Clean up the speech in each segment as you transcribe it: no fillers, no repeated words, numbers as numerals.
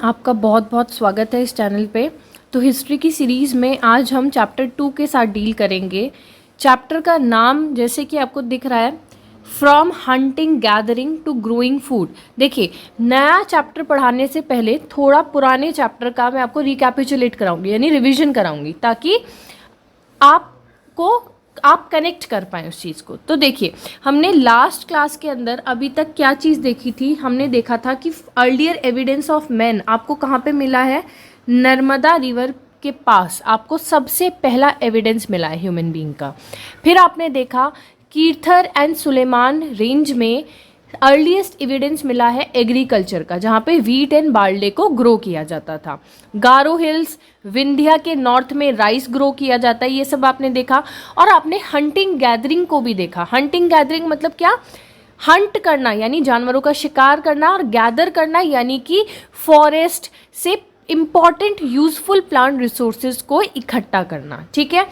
आपका बहुत बहुत स्वागत है इस चैनल पे। तो हिस्ट्री की सीरीज़ में आज हम चैप्टर 2 के साथ डील करेंगे। चैप्टर का नाम जैसे कि आपको दिख रहा है, from hunting gathering to growing food. देखिए, नया चैप्टर पढ़ाने से पहले थोड़ा पुराने चैप्टर का मैं आपको रिकैपिचुलेट कराऊंगी, यानी रिवीजन कराऊंगी, ताकि आप कनेक्ट कर पाएँ उस चीज़ को। तो देखिए, हमने लास्ट क्लास के अंदर अभी तक क्या चीज़ देखी थी। हमने देखा था कि अर्लियर एविडेंस ऑफ मैन आपको कहाँ पे मिला है, नर्मदा रिवर के पास आपको सबसे पहला एविडेंस मिला है ह्यूमन बीइंग का। फिर आपने देखा कीर्थर एंड सुलेमान रेंज में अर्लीस्ट एविडेंस मिला है एग्रीकल्चर का, जहाँ पे वीट एंड बार्ले को ग्रो किया जाता था। गारो हिल्स, विंध्या के नॉर्थ में राइस ग्रो किया जाता है, ये सब आपने देखा। और आपने हंटिंग गैदरिंग को भी देखा। हंटिंग गैदरिंग मतलब क्या, हंट करना यानी जानवरों का शिकार करना, और गैदर करना यानी कि फॉरेस्ट से इम्पॉर्टेंट यूजफुल प्लांट रिसोर्सेज को इकट्ठा करना। ठीक है,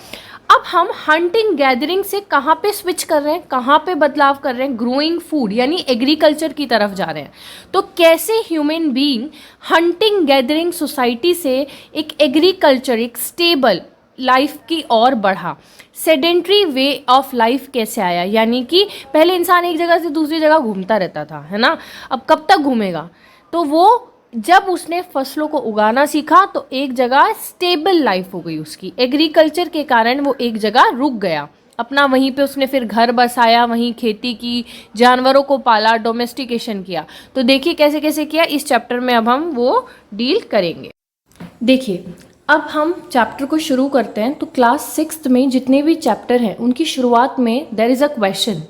अब हम हंटिंग गैदरिंग से कहाँ पे स्विच कर रहे हैं, कहाँ पे बदलाव कर रहे हैं, ग्रोइंग फूड यानी एग्रीकल्चर की तरफ जा रहे हैं। तो कैसे human being hunting gathering society से एक एग्रीकल्चर, एक स्टेबल लाइफ की ओर बढ़ा, सेडेंट्री वे ऑफ लाइफ कैसे आया, यानी कि पहले इंसान एक जगह से दूसरी जगह घूमता रहता था, है ना। अब कब तक घूमेगा, तो वो जब उसने फसलों को उगाना सीखा तो एक जगह स्टेबल लाइफ हो गई उसकी। एग्रीकल्चर के कारण वो एक जगह रुक गया अपना, वहीं पे उसने फिर घर बसाया, वहीं खेती की, जानवरों को पाला, डोमेस्टिकेशन किया। तो देखिए कैसे कैसे किया, इस चैप्टर में अब हम वो डील करेंगे। देखिए, अब हम चैप्टर को शुरू करते हैं। तो क्लास 6 में जितने भी चैप्टर हैं उनकी शुरुआत में देयर इज़ अ क्वेश्चन।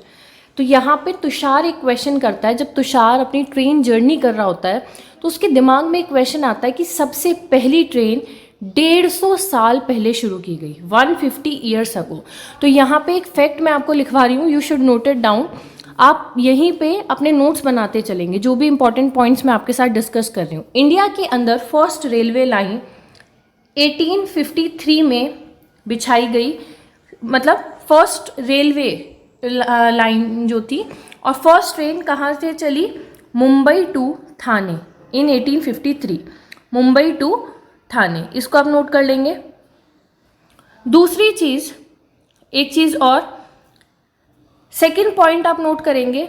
तो यहाँ पे तुषार एक क्वेश्चन करता है। जब तुषार अपनी ट्रेन जर्नी कर रहा होता है तो उसके दिमाग में एक क्वेश्चन आता है कि सबसे पहली ट्रेन 150 साल पहले शुरू की गई, 150 ईयर्स अगो। तो यहाँ पे एक फैक्ट मैं आपको लिखवा रही हूँ, you should note it down. आप यहीं पे अपने नोट्स बनाते चलेंगे, जो भी इंपॉर्टेंट पॉइंट्स मैं आपके साथ डिस्कस कर रही हूँ। इंडिया के अंदर फर्स्ट रेलवे लाइन 1853 में बिछाई गई, मतलब फर्स्ट रेलवे लाइन जो थी। और फर्स्ट ट्रेन कहाँ से चली, Mumbai to Thane in 1853, Mumbai to Thane, इसको आप नोट कर लेंगे। दूसरी चीज़, एक चीज़ और, सेकंड पॉइंट आप नोट करेंगे।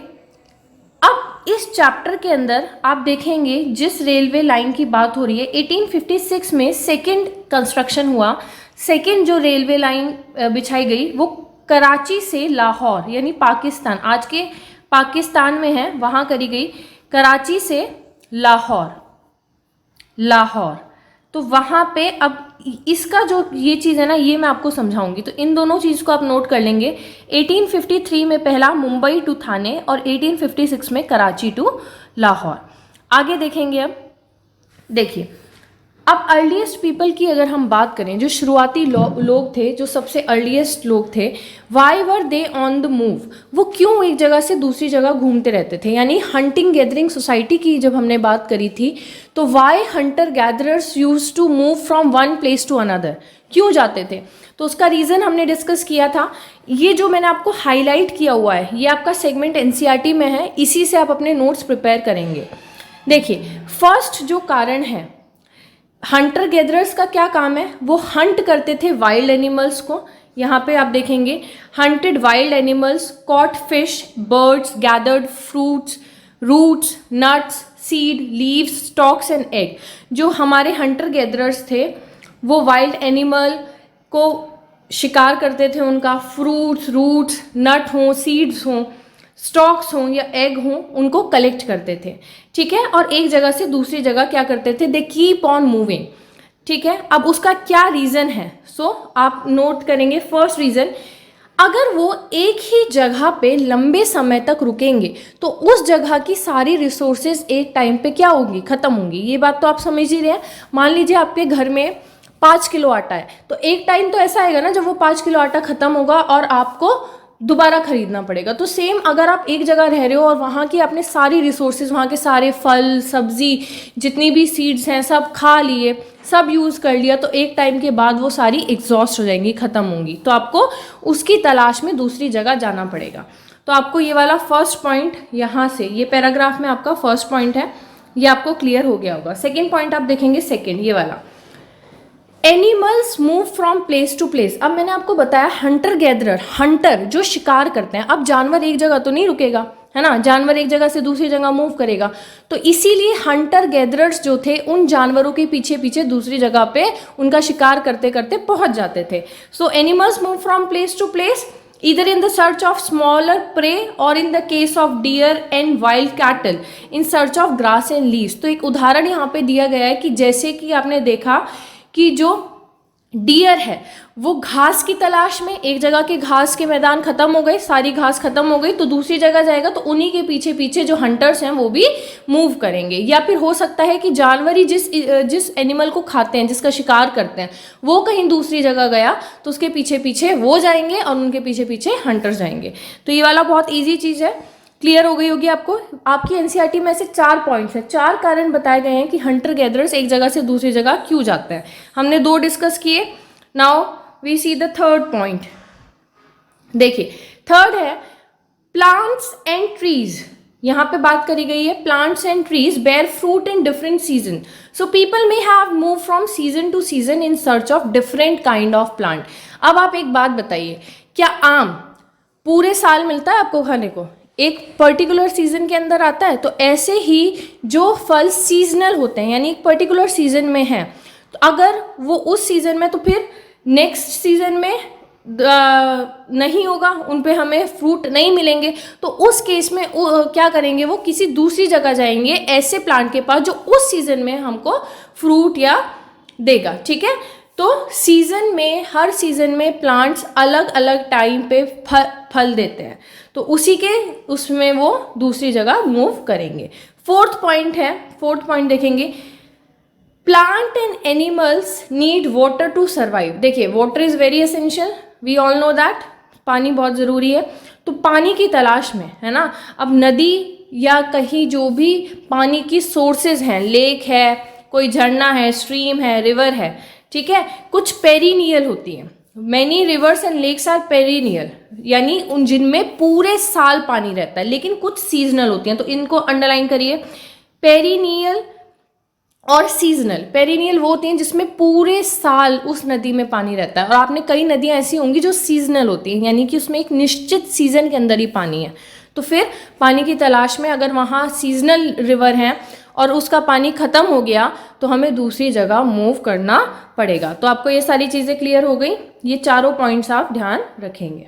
अब इस चैप्टर के अंदर आप देखेंगे जिस रेलवे लाइन की बात हो रही है, 1856 में सेकंड कंस्ट्रक्शन हुआ। सेकंड जो रेलवे लाइन बिछाई गई वो कराची से लाहौर यानी पाकिस्तान, आज के पाकिस्तान में है, वहाँ करी गई। कराची से लाहौर, तो वहाँ पे अब इसका जो ये चीज़ है ना, ये मैं आपको समझाऊंगी। तो इन दोनों चीज़ को आप नोट कर लेंगे। 1853 में पहला मुंबई टू थाने और 1856 में कराची टू लाहौर। आगे देखेंगे। अब देखिए, अब अर्लीस्ट पीपल की अगर हम बात करें, जो शुरुआती लोग थे, जो सबसे अर्लीस्ट लोग थे, why were they on the move, वो क्यों एक जगह से दूसरी जगह घूमते रहते थे। यानी हंटिंग गैदरिंग सोसाइटी की जब हमने बात करी थी, तो why hunter gatherers use to move from one place to another, क्यों जाते थे। तो उसका रीज़न हमने डिस्कस किया था। ये जो मैंने आपको हाईलाइट किया हुआ है, ये आपका सेगमेंट एनसीईआरटी में है, इसी से आप अपने नोट्स प्रिपेयर करेंगे। देखिए, फर्स्ट जो कारण है, हंटर गैदरर्स का क्या काम है, वो हंट करते थे वाइल्ड एनिमल्स को। यहाँ पे आप देखेंगे, hunted wild animals, caught fish, birds, gathered fruits, roots, nuts, seed, leaves, stalks and egg. जो हमारे हंटर गैदरर्स थे वो वाइल्ड एनिमल को शिकार करते थे, उनका फ्रूट्स, रूट्स, नट हों, सीड्स हों, स्टॉक्स हों या एग हों, उनको कलेक्ट करते थे। ठीक है, और एक जगह से दूसरी जगह क्या करते थे, दे कीप ऑन मूविंग। ठीक है, अब उसका क्या रीज़न है, सो आप नोट करेंगे। फर्स्ट रीज़न, अगर वो एक ही जगह पे लंबे समय तक रुकेंगे तो उस जगह की सारी रिसोर्सेज एक टाइम पे क्या होंगी, ख़त्म होंगी। ये बात तो आप समझ ही रहे हैं। मान लीजिए आपके घर में 5 किलो आटा है, तो एक टाइम तो ऐसा आएगा ना जब वो 5 किलो आटा ख़त्म होगा और आपको दोबारा खरीदना पड़ेगा। तो सेम, अगर आप एक जगह रह रहे हो और वहाँ की आपने सारी रिसोर्सेज, वहाँ के सारे फल सब्जी, जितनी भी सीड्स हैं, सब खा लिए, सब यूज़ कर लिया, तो एक टाइम के बाद वो सारी एग्जॉस्ट हो जाएंगी, ख़त्म होंगी। तो आपको उसकी तलाश में दूसरी जगह जाना पड़ेगा। तो आपको ये वाला फर्स्ट पॉइंट यहाँ से, ये पैराग्राफ में आपका फर्स्ट पॉइंट है, ये आपको क्लियर हो गया होगा। सेकेंड पॉइंट आप देखेंगे, सेकेंड ये वाला, animals move from place to place. अब मैंने आपको बताया हंटर गैदरर, हंटर जो शिकार करते हैं, अब जानवर एक जगह तो नहीं रुकेगा, है ना, जानवर एक जगह से दूसरी जगह मूव करेगा, तो इसीलिए हंटर गैदरर्स जो थे उन जानवरों के पीछे पीछे दूसरी जगह पे उनका शिकार करते करते पहुंच जाते थे। So animals move from place to place either in the search of smaller prey or in the case of deer and wild cattle in search of grass and leaves। तो एक उदाहरण यहाँ पे दिया गया है कि जैसे कि आपने देखा कि जो डियर है वो घास की तलाश में, एक जगह के घास के मैदान खत्म हो गए, सारी घास खत्म हो गई, तो दूसरी जगह जाएगा, तो उन्हीं के पीछे पीछे जो हंटर्स हैं वो भी मूव करेंगे। या फिर हो सकता है कि जानवर ही जिस एनिमल को खाते हैं, जिसका शिकार करते हैं, वो कहीं दूसरी जगह गया तो उसके पीछे पीछे वो जाएंगे और उनके पीछे पीछे हंटर्स जाएंगे। तो ये वाला बहुत ईजी चीज़ है, क्लियर हो गई होगी आपको। आपकी एनसीईआरटी में ऐसे 4 पॉइंट्स हैं, 4 कारण बताए गए हैं कि हंटर गैदरर्स एक जगह से दूसरी जगह क्यों जाते हैं। हमने 2 डिस्कस किए। Now we see the third point. देखिए थर्ड है प्लांट्स एंड ट्रीज। यहाँ पे बात करी गई है plants and trees bear fruit in different season, so people may have move from season to season in search of different kind of plant. अब आप एक बात बताइए, क्या आम पूरे साल मिलता है आपको खाने को, एक पर्टिकुलर सीजन के अंदर आता है? तो ऐसे ही जो फल सीजनल होते हैं, यानी एक पर्टिकुलर सीजन में है, तो अगर वो उस सीजन में, तो फिर नेक्स्ट सीजन में नहीं होगा, उन पे हमें फ्रूट नहीं मिलेंगे, तो उस केस में क्या करेंगे, वो किसी दूसरी जगह जाएंगे ऐसे प्लांट के पास जो उस सीजन में हमको फ्रूट या देगा। ठीक है, तो सीजन में, हर सीजन में प्लांट्स अलग अलग टाइम पे फल देते हैं, तो उसी के उसमें वो दूसरी जगह मूव करेंगे। फोर्थ पॉइंट है, फोर्थ पॉइंट देखेंगे, plant and animals need water to survive. देखिए water is very essential, we all know that, पानी बहुत ज़रूरी है। तो पानी की तलाश में, है ना, अब नदी या कहीं जो भी पानी की सोर्सेज हैं, लेक है, कोई झरना है, स्ट्रीम है, रिवर है, ठीक है, कुछ पेरिनियल होती हैं। Many rivers and lakes are perennial, यानी उन जिनमें पूरे साल पानी रहता है, लेकिन कुछ सीजनल होती हैं, तो इनको अंडरलाइन करिए, पेरिनियल और सीजनल। पेरिनियल वो होती हैं जिसमें पूरे साल उस नदी में पानी रहता है, और आपने कई नदियां ऐसी होंगी जो सीजनल होती हैं, यानी कि उसमें एक निश्चित सीजन के अंदर ही पानी है। तो फिर पानी की तलाश में अगर वहाँ सीजनल रिवर हैं और उसका पानी खत्म हो गया, तो हमें दूसरी जगह मूव करना पड़ेगा। तो आपको ये सारी चीज़ें क्लियर हो गई, ये चारों पॉइंट्स आप ध्यान रखेंगे।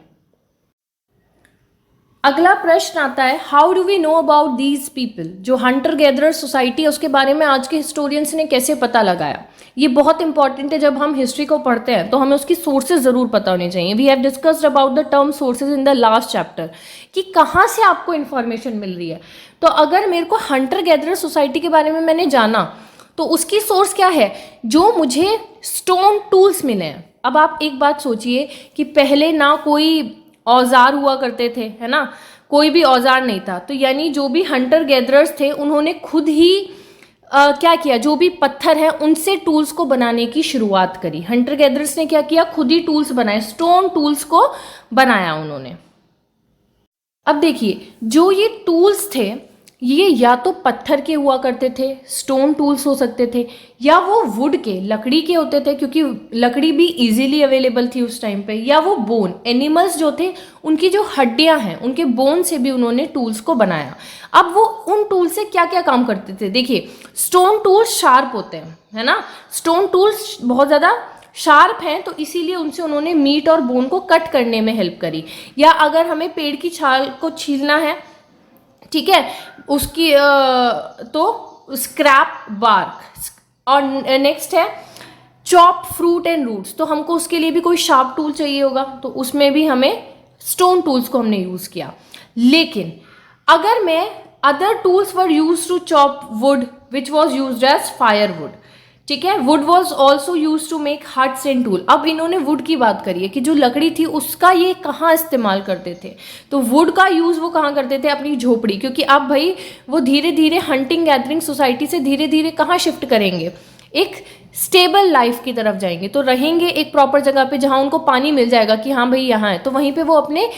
अगला प्रश्न आता है, how do we know about these people? जो हंटर गैदरर सोसाइटी है उसके बारे में आज के हिस्टोरियंस ने कैसे पता लगाया? ये बहुत इंपॉर्टेंट है, जब हम हिस्ट्री को पढ़ते हैं तो हमें उसकी सोर्सेज जरूर पता होने चाहिए। We have discussed about the term sources in the last chapter, कि कहाँ से आपको इन्फॉर्मेशन मिल रही है। तो अगर मेरे को हंटर गैदरर सोसाइटी के बारे में मैंने जाना, तो उसकी सोर्स क्या है? जो मुझे स्टोन टूल्स मिले हैं। अब आप एक बात सोचिए कि पहले ना कोई औजार हुआ करते थे, है ना, कोई भी औजार नहीं था, तो यानी जो भी हंटर गैदरर्स थे उन्होंने खुद ही क्या किया, जो भी पत्थर है उनसे टूल्स को बनाने की शुरुआत करी। हंटर गैदरर्स ने क्या किया, खुद ही टूल्स बनाए, स्टोन टूल्स को बनाया उन्होंने। अब देखिए जो ये टूल्स थे ये या तो पत्थर के हुआ करते थे, स्टोन टूल्स हो सकते थे, या वो वुड के, लकड़ी के होते थे, क्योंकि लकड़ी भी इजीली अवेलेबल थी उस टाइम पे, या वो बोन, एनिमल्स जो थे उनकी जो हड्डियां हैं उनके बोन से भी उन्होंने टूल्स को बनाया। अब वो उन टूल से क्या क्या काम करते थे? देखिए स्टोन टूल्स शार्प होते हैं, है ना, स्टोन टूल्स बहुत ज़्यादा शार्प हैं, तो इसीलिए उनसे उन्होंने मीट और बोन को कट करने में हेल्प करी। या अगर हमें पेड़ की छाल को छीलना है, ठीक है, उसकी तो स्क्रैप बार्क, और नेक्स्ट है चॉप फ्रूट एंड रूट्स, तो हमको उसके लिए भी कोई शार्प टूल चाहिए होगा, तो उसमें भी हमें स्टोन टूल्स को हमने यूज़ किया। लेकिन अगर मैं other tools were use to chop wood which was use as fire wood, ठीक है, wood was also use to make huts and tool. अब इन्होंने वुड की बात करी है कि जो लकड़ी थी उसका ये कहाँ इस्तेमाल करते थे, तो वुड का यूज वो कहाँ करते थे, अपनी झोपड़ी, क्योंकि अब भाई वो धीरे धीरे हंटिंग गैदरिंग सोसाइटी से धीरे धीरे कहाँ शिफ्ट करेंगे, एक स्टेबल लाइफ की तरफ जाएंगे, तो रहेंगे एक प्रॉपर जगह पे जहाँ उनको पानी मिल जाएगा कि हाँ भाई यहाँ है, तो वहीं पे वो अपने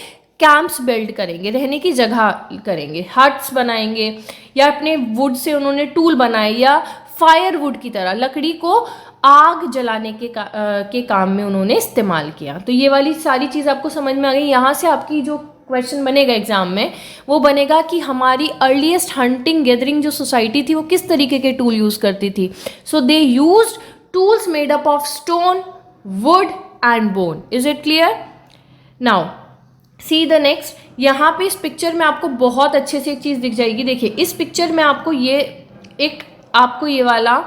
कैंप्स बिल्ड करेंगे, रहने की जगह करेंगे, हट्स बनाएंगे, या अपने वुड से उन्होंने टूल बनाए, या फायर वुड की तरह लकड़ी को आग जलाने के काम में उन्होंने इस्तेमाल किया। तो ये वाली सारी चीज़ आपको समझ में आ गई। यहाँ से आपकी जो क्वेश्चन बनेगा एग्जाम में वो बनेगा कि हमारी अर्लीस्ट हंटिंग गैदरिंग जो सोसाइटी थी वो किस तरीके के टूल यूज़ करती थी। So they used tools made up of stone, wood and bone. Is it clear? Now see the next. यहाँ पे इस पिक्चर में आपको बहुत अच्छे से एक चीज़ दिख जाएगी। देखिए इस पिक्चर में आपको ये वाला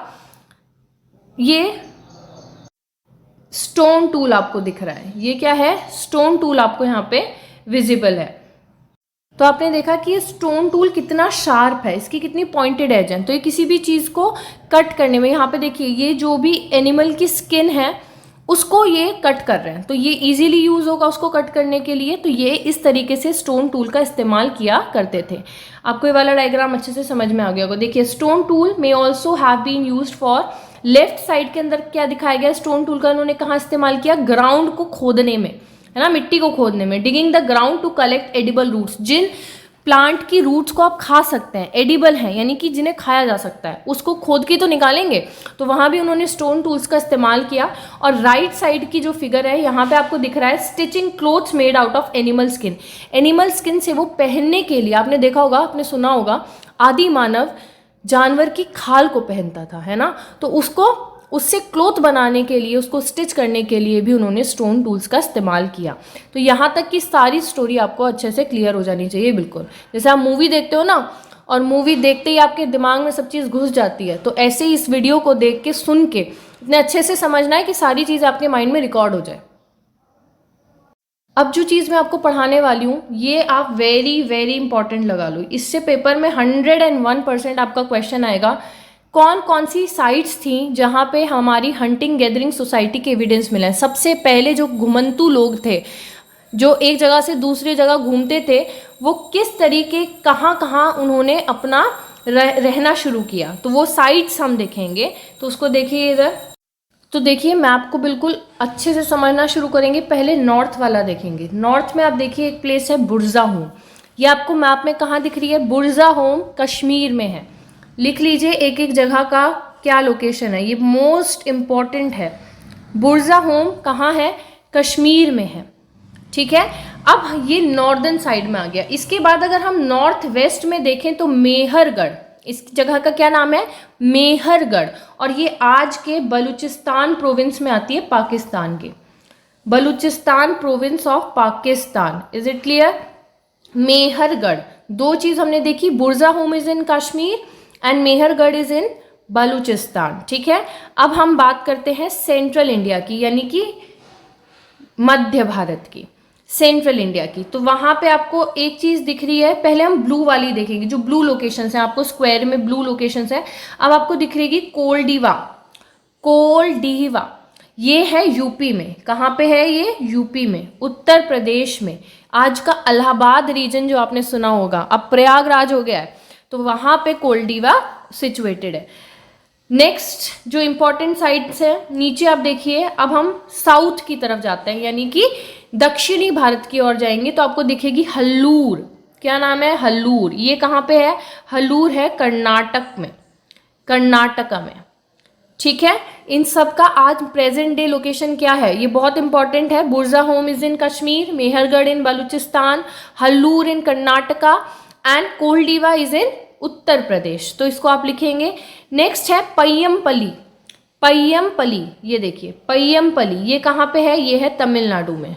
स्टोन टूल आपको दिख रहा है। ये क्या है? स्टोन टूल आपको यहाँ पे विजिबल है। तो आपने देखा कि ये स्टोन टूल कितना शार्प है, इसकी कितनी पॉइंटेड एज है। तो ये किसी भी चीज़ को कट करने में, यहाँ पे देखिए ये जो भी एनिमल की स्किन है उसको ये कट कर रहे हैं, तो ये इजीली यूज होगा उसको कट करने के लिए। तो ये इस तरीके से स्टोन टूल का इस्तेमाल किया करते थे। आपको ये वाला डायग्राम अच्छे से समझ में आ गया होगा। देखिए stone tool may also have been used for, left side के अंदर क्या दिखाया गया स्टोन टूल का उन्होंने कहाँ इस्तेमाल किया? ग्राउंड को खोदने में, है ना, मिट्टी को खोदने में। Digging the ground to collect edible roots, जिन प्लांट की रूट्स को आप खा सकते हैं, एडिबल हैं यानी कि जिन्हें खाया जा सकता है, उसको खोद के तो निकालेंगे। तो वहाँ भी उन्होंने स्टोन टूल्स का इस्तेमाल किया। और राइट साइड की जो फिगर है यहाँ पे आपको दिख रहा है stitching clothes made out of animal skin. Animal skin से वो पहनने के लिए, आपने देखा होगा, आपने सुना होगा, आदि मानव जानवर की खाल को पहनता था, है ना। तो उससे क्लोथ बनाने के लिए, उसको स्टिच करने के लिए भी उन्होंने स्टोन टूल्स का इस्तेमाल किया। तो यहाँ तक की सारी स्टोरी आपको अच्छे से क्लियर हो जानी चाहिए। बिल्कुल जैसे आप मूवी देखते हो ना, और मूवी देखते ही आपके दिमाग में सब चीज़ घुस जाती है, तो ऐसे ही इस वीडियो को देख के, सुन के इतने अच्छे से समझना है कि सारी चीज़ आपके माइंड में रिकॉर्ड हो जाए। अब जो चीज़ मैं आपको पढ़ाने वाली हूँ ये आप वेरी वेरी इंपॉर्टेंट लगा लो। इससे पेपर में 101% आपका क्वेश्चन आएगा। कौन कौन सी साइट्स थी जहाँ पे हमारी हंटिंग गैदरिंग सोसाइटी के एविडेंस मिले हैं? सबसे पहले जो घुमंतू लोग थे, जो एक जगह से दूसरी जगह घूमते थे, वो किस तरीके, कहाँ कहाँ उन्होंने अपना रहना शुरू किया, तो वो साइट्स हम देखेंगे। तो उसको देखिए इधर। तो देखिए मैप को बिल्कुल अच्छे से समझना शुरू करेंगे। पहले नॉर्थ वाला देखेंगे। नॉर्थ में आप देखिए एक प्लेस है बुरज़ाहोम। ये आपको मैप में कहाँ दिख रही है? बुरज़ाहोम कश्मीर में है। लिख लीजिए एक एक जगह का क्या लोकेशन है, ये मोस्ट इम्पॉर्टेंट है। बुरज़ाहोम कहाँ है? कश्मीर में है, ठीक है। अब ये नॉर्दर्न साइड में आ गया। इसके बाद अगर हम नॉर्थ वेस्ट में देखें तो मेहरगढ़, इस जगह का क्या नाम है? मेहरगढ़। और ये आज के बलूचिस्तान प्रोविंस में आती है, पाकिस्तान के। Baluchistan province of Pakistan. Is it clear? Mehrgarh. दो चीज हमने देखी, Burzahom is in Kashmir and Mehrgarh is in Baluchistan, ठीक है। अब हम बात करते हैं सेंट्रल इंडिया की, यानी कि मध्य भारत की, सेंट्रल इंडिया की। तो वहां पे आपको एक चीज दिख रही है। पहले हम ब्लू वाली देखेंगे, जो ब्लू लोकेशंस हैं, आपको स्क्वायर में ब्लू लोकेशंस है। अब आपको दिख रही कोल्डीवा। कोल्डीवा ये है यूपी में। कहाँ पे है ये? यूपी में, उत्तर प्रदेश में। आज का इलाहाबाद रीजन जो आपने सुना होगा, अब प्रयागराज हो गया है, तो वहां पे कोल्डीवा सिचुएटेड है। नेक्स्ट जो इंपॉर्टेंट साइट्स है, नीचे आप देखिए। अब हम साउथ की तरफ जाते हैं, यानी कि दक्षिणी भारत की ओर जाएंगे, तो आपको दिखेगी हल्लूर। क्या नाम है? हल्लूर। ये कहाँ पे है? हल्लूर है कर्नाटक में, कर्नाटका में, ठीक है। इन सब का आज प्रेजेंट डे लोकेशन क्या है ये बहुत इंपॉर्टेंट है। Burzahom is in Kashmir, Mehrgarh in Baluchistan, Hallur in Karnataka and Koldihwa is in Uttar Pradesh. तो इसको आप लिखेंगे। नेक्स्ट है पय्यमपली। पय्यमपली, ये देखिए पय्यमपली, ये कहाँ पे है? ये है तमिलनाडु में,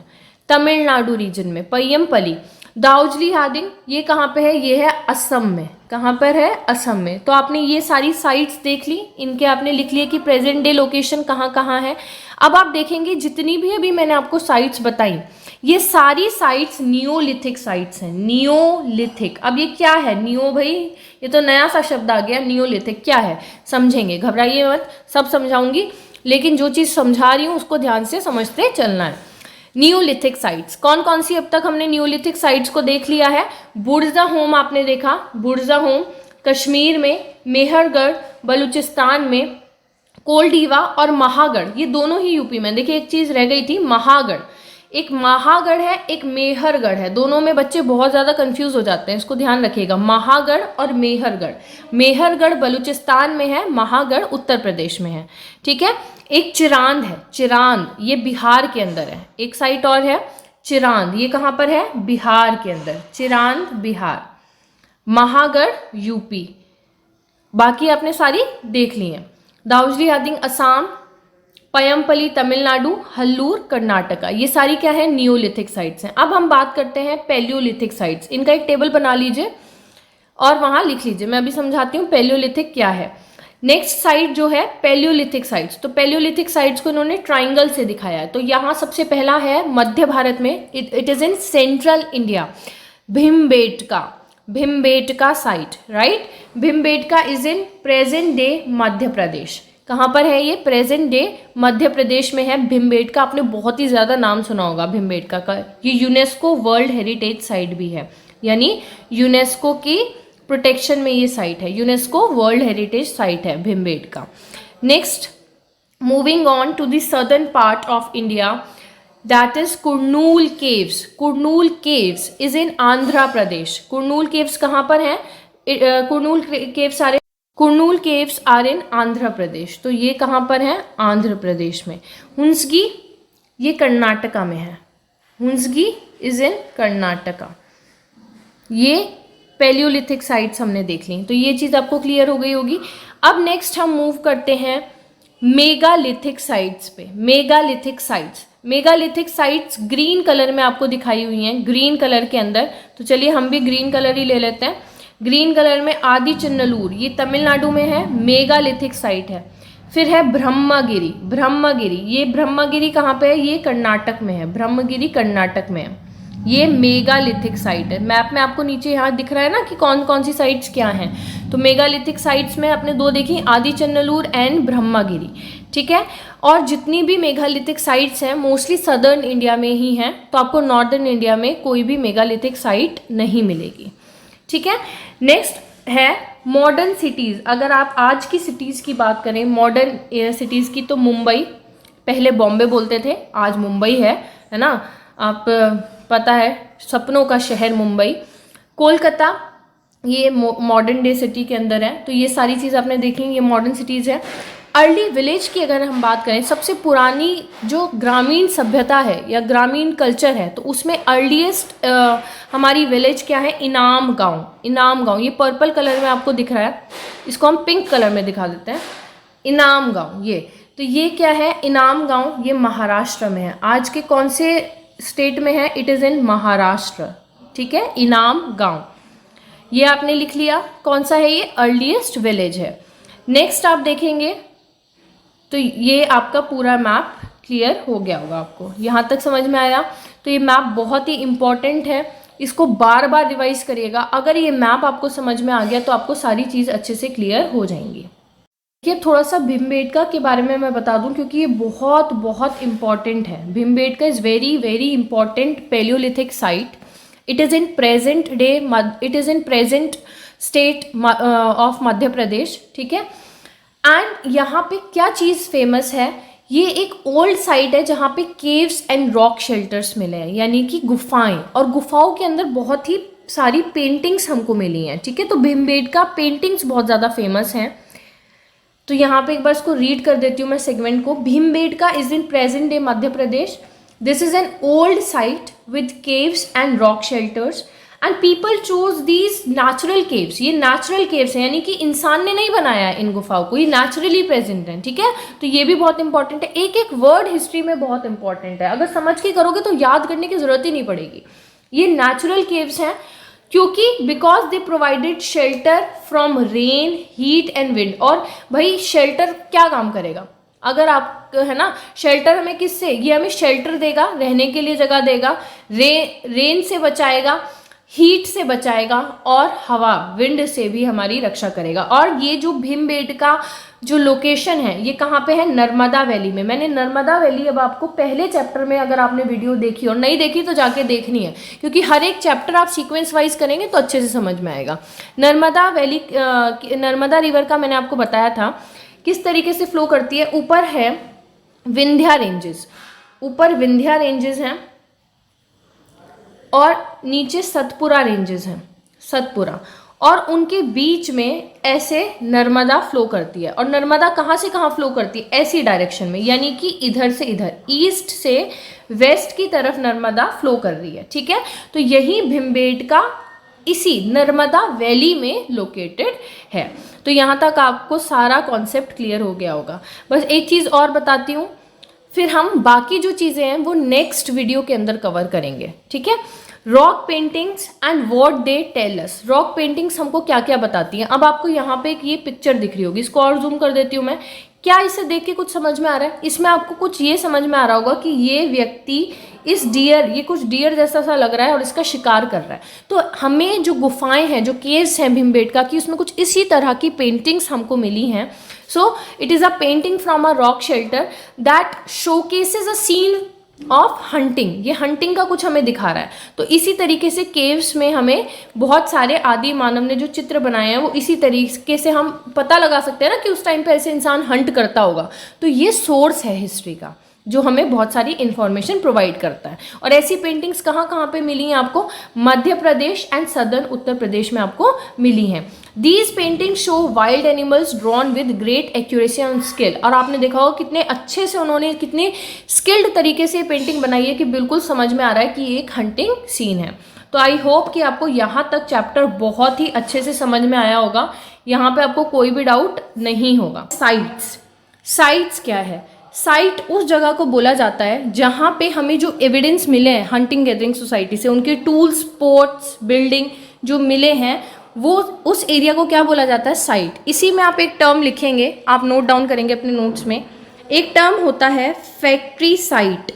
तमिलनाडु रीजन में पय्यमपली। दाउजली हादिंग ये कहाँ पे है? ये है असम में। कहाँ पर है? असम में। तो आपने ये सारी साइट्स देख ली, इनके आपने लिख लिया कि प्रेजेंट डे लोकेशन कहाँ कहाँ है। अब आप देखेंगे जितनी भी अभी मैंने आपको साइट्स बताई, ये सारी साइट्स नियोलिथिक साइट्स हैं। नियोलिथिक। अब ये क्या है? नियो भाई ये तो नया सा शब्द आ गया। नियोलिथिक क्या है समझेंगे, घबराइए मत, सब समझाऊंगी, लेकिन जो चीज़ समझा रही हूँ उसको ध्यान से समझते चलना है। नियोलिथिक साइट्स कौन कौन सी? अब तक हमने नियोलिथिक साइट्स को देख लिया है। बुरज़ाहोम आपने देखा, बुरज़ाहोम कश्मीर में, मेहरगढ़ बलूचिस्तान में, कोल्डीवा और महागढ़ ये दोनों ही यूपी में। देखिए एक चीज़ रह गई थी, महागढ़। एक महागढ़ है, एक मेहरगढ़ है। दोनों में बच्चे बहुत ज़्यादा कंफ्यूज हो जाते हैं, इसको ध्यान रखिएगा, महागढ़ और मेहरगढ़। मेहरगढ़ बलूचिस्तान में है, महागढ़ उत्तर प्रदेश में है, ठीक है। एक चिरांद है, चिरांद ये बिहार के अंदर है। एक साइट और है चिरांद, ये कहाँ पर है? बिहार के अंदर, चिरांद बिहार। महागढ़ यूपी। बाकी आपने सारी देख ली हैं। दाउजली हादिंग असम, पयमपली तमिलनाडु, हल्लूर कर्नाटका, ये सारी क्या है? नियोलिथिक साइट्स हैं। अब हम बात करते हैं पैलियोलिथिक साइट्स। इनका एक टेबल बना लीजिए और वहाँ लिख लीजिए, मैं अभी समझाती हूँ पैलियोलिथिक क्या है। नेक्स्ट साइट जो है पैलियोलिथिक साइट्स, तो पैलियोलिथिक साइट्स को इन्होंने ट्राइंगल से दिखाया है। तो यहाँ सबसे पहला है मध्य भारत में, it is in central India, Bhimbetka, Bhimbetka site, right. Bhimbetka is in present day Madhya Pradesh. कहाँ पर है ये? प्रेजेंट डे मध्य प्रदेश में है भीमबेटका। आपने बहुत ही ज़्यादा नाम सुना होगा भीमबेटका का। ये यूनेस्को वर्ल्ड हेरिटेज साइट भी है, यानी यूनेस्को की प्रोटेक्शन में ये साइट है, यूनेस्को वर्ल्ड हेरिटेज साइट है Bhimbetka. Next, moving on to the southern part of India, that is Kurnool caves. Kurnool caves is in Andhra Pradesh. Kurnool caves कहाँ पर है? Kurnool caves are in Andhra Pradesh. तो ये कहाँ पर है? आंध्र प्रदेश में। हुंसगी ये कर्नाटका में है, हुंसगी इज इन कर्नाटका। ये पैलियोलिथिक साइट्स हमने देख ली, तो ये चीज़ आपको क्लियर हो गई होगी। अब नेक्स्ट हम मूव करते हैं मेगालिथिक साइट्स पे। Megalithic sites, megalithic sites green colour में आपको दिखाई हुई हैं, ग्रीन कलर के अंदर। तो चलिए हम भी ग्रीन कलर ही ले लेते हैं। ग्रीन कलर में आदि चन्नलूर, ये तमिलनाडु में है, मेगालिथिक साइट है। फिर है ब्रह्मगिरी, ब्रह्मगिरी, ये ब्रह्मगिरी कहाँ पे है? ये कर्नाटक में है, ब्रह्मगिरी कर्नाटक में है। ये मेगालिथिक साइट है। मैप में आपको नीचे यहाँ दिख रहा है ना कि कौन कौन सी साइट्स क्या हैं। तो मेगालिथिक साइट्स में आपने दो देखी, आदि चन्नलूर एंड ब्रह्मगिरी, ठीक है। और जितनी भी मेगालिथिक साइट्स हैं मोस्टली सदर्न इंडिया में ही हैं, तो आपको नॉर्दर्न इंडिया में कोई भी मेगालिथिक साइट नहीं मिलेगी, ठीक है। नेक्स्ट है मॉडर्न सिटीज़। अगर आप आज की सिटीज़ की बात करें, मॉडर्न सिटीज़ की, तो मुंबई, पहले बॉम्बे बोलते थे, आज मुंबई है ना। आप पता है सपनों का शहर मुंबई। कोलकाता ये मॉडर्न डे सिटी के अंदर है। तो ये सारी चीज़ आपने देखी, ये मॉडर्न सिटीज़ है। अर्ली विलेज की अगर हम बात करें, सबसे पुरानी जो ग्रामीण सभ्यता है या ग्रामीण कल्चर है, तो उसमें अर्लीस्ट हमारी विलेज क्या है? इनाम गांव। इनाम गांव ये पर्पल कलर में आपको दिख रहा है, इसको हम पिंक कलर में दिखा देते हैं। इनाम गांव ये, तो ये क्या है? इनाम गांव, ये महाराष्ट्र में है। आज के कौन से स्टेट में है? इट इज़ इन महाराष्ट्र, ठीक है। इनाम गांव ये आपने लिख लिया, कौन सा है ये? अर्लीस्ट विलेज है। नेक्स्ट आप देखेंगे तो ये आपका पूरा मैप क्लियर हो गया होगा, आपको यहाँ तक समझ में आया। तो ये मैप बहुत ही इम्पॉर्टेंट है, इसको बार बार रिवाइज करिएगा। अगर ये मैप आपको समझ में आ गया तो आपको सारी चीज़ अच्छे से क्लियर हो जाएंगी। ये थोड़ा सा भीमबेटका के बारे में मैं बता दूं, क्योंकि ये बहुत बहुत इम्पॉर्टेंट है। Bhimbetka is very very important palaeolithic site. It is in present day, it is in present state of Madhya Pradesh, ठीक है। एंड यहाँ पे क्या चीज़ फेमस है? ये एक ओल्ड साइट है जहाँ पे केव्स एंड रॉक शेल्टर्स मिले हैं, यानी कि गुफाएं, और गुफाओं के अंदर बहुत ही सारी पेंटिंग्स हमको मिली हैं, ठीक है। तो भीमबेटका पेंटिंग्स बहुत ज़्यादा फेमस हैं। तो यहाँ पे एक बार इसको रीड कर देती हूँ मैं सेगमेंट को। Bhimbetka is in present day Madhya Pradesh. This is an old site with caves and rock shelters and people choose these natural caves. ये नेचुरल केव्स हैं, यानी कि इंसान ने नहीं बनाया है इन गुफाओं को, ये नेचुरली प्रेजेंट हैं, ठीक है। तो ये भी बहुत इंपॉर्टेंट है, एक एक वर्ड हिस्ट्री में बहुत इंपॉर्टेंट है। अगर समझ के करोगे तो याद करने की जरूरत ही नहीं पड़ेगी। ये नेचुरल केव्स हैं क्योंकि because they provided shelter from rain, heat and wind. और भाई शेल्टर क्या काम करेगा? अगर आप है ना, शेल्टर हमें किससे? ये हमें शेल्टर देगा, रहने के लिए जगह देगा, रेन से बचाएगा, हीट से बचाएगा, और हवा, विंड से भी हमारी रक्षा करेगा। और ये जो भीमबेटका जो लोकेशन है ये कहाँ पे है? नर्मदा वैली में। मैंने नर्मदा वैली अब आपको पहले चैप्टर में, अगर आपने वीडियो देखी और नहीं देखी तो जाके देखनी है, क्योंकि हर एक चैप्टर आप सीक्वेंस वाइज करेंगे तो अच्छे से समझ में आएगा। नर्मदा वैली, नर्मदा रिवर का मैंने आपको बताया था किस तरीके से फ्लो करती है। ऊपर है विंध्या रेंजेस, ऊपर विंध्या रेंजेस हैं, और नीचे सतपुरा रेंजेस हैं, सतपुरा, और उनके बीच में ऐसे नर्मदा फ्लो करती है। और नर्मदा कहाँ से कहाँ फ्लो करती है? ऐसी डायरेक्शन में, यानी कि इधर से इधर, ईस्ट से वेस्ट की तरफ नर्मदा फ्लो कर रही है। ठीक है, तो यही भीमबेटका इसी नर्मदा वैली में लोकेटेड है। तो यहाँ तक आपको सारा कॉन्सेप्ट क्लियर हो गया होगा। बस एक चीज़ और बताती हूँ, फिर हम बाकी जो चीज़ें हैं वो नेक्स्ट वीडियो के अंदर कवर करेंगे। ठीक है, rock paintings and what they tell us. Rock paintings हमको क्या क्या बताती हैं। अब आपको यहाँ पे एक ये पिक्चर दिख रही होगी, इसको और जूम कर देती हूँ मैं। क्या इसे देख के कुछ समझ में आ रहा है? इसमें आपको कुछ ये समझ में आ रहा होगा कि ये व्यक्ति इस डियर, ये कुछ डियर जैसा सा लग रहा है और इसका शिकार कर रहा है। तो हमें जो गुफाएं हैं, जो केव्स हैं भीमबेटका की, उसमें कुछ इसी तरह की पेंटिंग्स हमको मिली हैं। So it is a painting from a rock shelter that showcases a scene of hunting. ये हंटिंग का कुछ हमें दिखा रहा है। तो इसी तरीके से केव्स में हमें बहुत सारे आदि मानव ने जो चित्र बनाए हैं वो इसी तरीके से हम पता लगा सकते हैं ना कि उस टाइम पे ऐसे इंसान हंट करता होगा। तो ये सोर्स है हिस्ट्री का जो हमें बहुत सारी इंफॉर्मेशन प्रोवाइड करता है। और ऐसी पेंटिंग्स कहाँ कहाँ पे मिली हैं आपको? मध्य प्रदेश एंड सदर्न उत्तर प्रदेश में आपको मिली हैं। These painting show wild animals drawn with great accuracy and skill. और आपने देखा होगा कितने अच्छे से उन्होंने, कितने स्किल्ड तरीके से पेंटिंग बनाई है कि बिल्कुल समझ में आ रहा है कि ये एक हंटिंग सीन है। तो आई होप कि आपको यहाँ तक चैप्टर बहुत ही अच्छे से समझ में आया होगा। यहाँ पे आपको कोई भी डाउट नहीं होगा। साइट्स, साइट्स क्या है? साइट उस जगह को बोला जाता है जहाँ पे हमें जो एविडेंस मिले हैं हंटिंग गैदरिंग सोसाइटी से, उनके टूल्स, पोर्ट्स, बिल्डिंग जो मिले हैं, वो उस एरिया को क्या बोला जाता है? साइट। इसी में आप एक टर्म लिखेंगे, आप नोट डाउन करेंगे अपने नोट्स में। एक टर्म होता है फैक्ट्री साइट।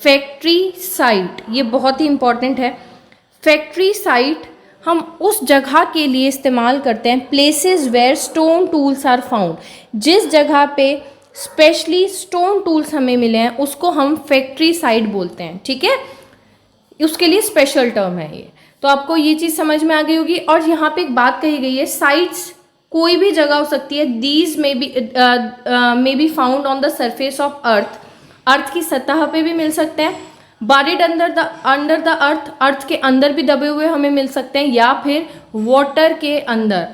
फैक्ट्री साइट ये बहुत ही इंपॉर्टेंट है। फैक्ट्री साइट हम उस जगह के लिए इस्तेमाल करते हैं, places where stone tools are found. जिस जगह पे स्पेशली स्टोन टूल्स हमें मिले हैं उसको हम फैक्ट्री साइट बोलते हैं। ठीक है, उसके लिए स्पेशल टर्म है ये। तो आपको ये चीज़ समझ में आ गई होगी। और यहाँ पे एक बात कही गई है, साइट्स कोई भी जगह हो सकती है। These may be found on the surface of earth. Earth की सतह पे भी मिल सकते हैं। Buried under the earth, earth के अंदर भी दबे हुए हमें मिल सकते हैं, या फिर वाटर के अंदर,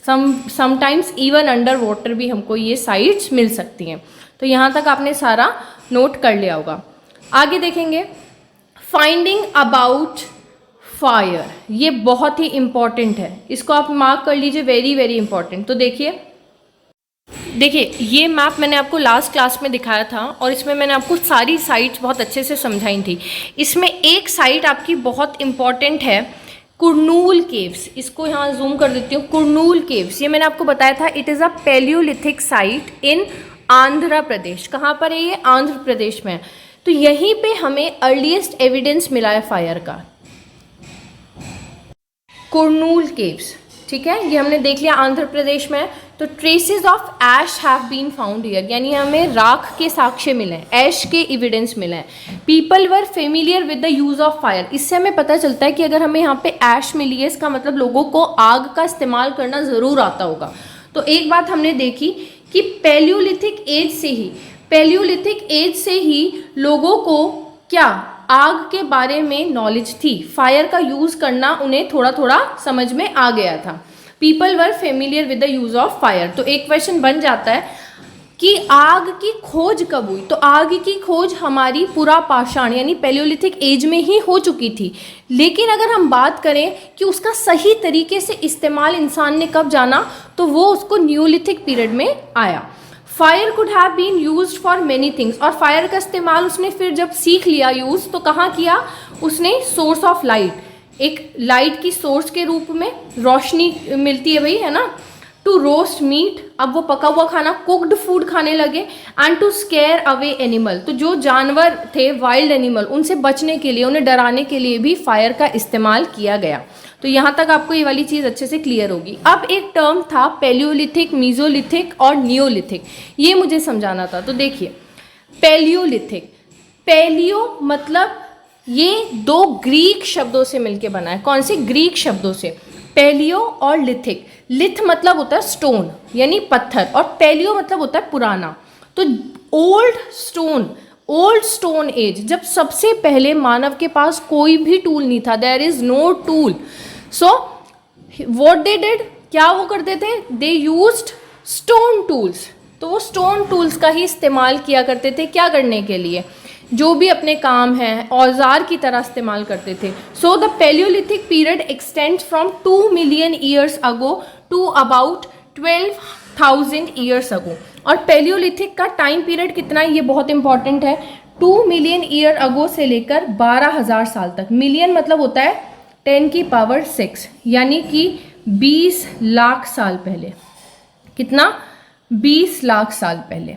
समटाइम्स इवन अंडर वाटर भी हमको ये साइट्स मिल सकती हैं। तो यहाँ तक आपने सारा नोट कर लिया होगा। आगे देखेंगे फाइंडिंग अबाउट फायर। ये बहुत ही इंपॉर्टेंट है, इसको आप मार्क कर लीजिए, वेरी वेरी इंपॉर्टेंट। तो देखिए ये मैप मैंने आपको लास्ट क्लास में दिखाया था और इसमें मैंने आपको सारी साइट्स बहुत अच्छे से समझाई थी। इसमें एक साइट आपकी बहुत इंपॉर्टेंट है, कुरनूल केव्स। इसको यहाँ जूम कर देती हूँ। कुरनूल केव्स, ये मैंने आपको बताया था, it is a palaeolithic site in Andhra Pradesh. कहाँ पर है ये? आंध्र प्रदेश में। तो यहीं पे हमें अर्लीस्ट एविडेंस मिला है फायर का, कुरनूल केव्स। ठीक है, ये हमने देख लिया आंध्र प्रदेश में। तो traces of ash have been found here, यानी हमें राख के साक्ष्य मिले हैं, ऐश के एविडेंस मिले हैं। People were familiar with the use of fire. इससे हमें पता चलता है कि अगर हमें यहाँ पे ऐश मिली है, इसका मतलब लोगों को आग का इस्तेमाल करना ज़रूर आता होगा। तो एक बात हमने देखी कि पैलियोलिथिक एज से ही लोगों को क्या आग के बारे में नॉलेज थी, फायर का यूज़ करना उन्हें थोड़ा थोड़ा समझ में आ गया था। People were familiar with the use of fire. तो एक क्वेश्चन बन जाता है कि आग की खोज कब हुई? तो आग की खोज हमारी पुरापाषाण यानी पैलियोलिथिक एज में ही हो चुकी थी। लेकिन अगर हम बात करें कि उसका सही तरीके से इस्तेमाल इंसान ने कब जाना, तो वो उसको न्यूलिथिक पीरियड में आया। Fire could have been used for many things. और फायर का इस्तेमाल उसने फिर जब सीख लिया यूज़, तो कहाँ किया उसने? सोर्स ऑफ लाइट, एक लाइट की सोर्स के रूप में रोशनी मिलती है भाई, है ना। टू रोस्ट मीट, अब वो पका हुआ खाना, कुक्ड फूड खाने लगे। And to scare away animal, तो जो जानवर थे वाइल्ड एनिमल, उनसे बचने के लिए, उन्हें डराने के लिए भी फायर का इस्तेमाल किया गया। तो यहाँ तक आपको ये वाली चीज़ अच्छे से क्लियर होगी। अब एक टर्म था पैलियोलिथिक, मीजोलिथिक और नियोलिथिक, ये मुझे समझाना था। तो देखिए पैलियोलिथिक, पैलियो मतलब ये दो ग्रीक शब्दों से मिलके बना है। कौन से? ग्रीक शब्दों से, पैलियो और लिथिक। लिथ मतलब होता है स्टोन यानी पत्थर, और पैलियो मतलब होता है पुराना। तो old stone, old stone age, जब सबसे पहले मानव के पास कोई भी टूल नहीं था, there is no tool, so what they did, क्या वो करते थे, दे यूज्ड स्टोन टूल्स। तो वो स्टोन टूल्स का ही इस्तेमाल किया करते थे, क्या करने के लिए, जो भी अपने काम हैं औजार की तरह इस्तेमाल करते थे। So the palaeolithic period extends from 2 million years ago to about 12,000 years ago. और पैलियोलिथिक का टाइम पीरियड कितना है, ये बहुत इंपॉर्टेंट है, 2 मिलियन ईयर अगो से लेकर 12,000 साल तक। मिलियन मतलब होता है 10⁶, यानी कि 20 लाख साल पहले। कितना, 20 लाख साल पहले,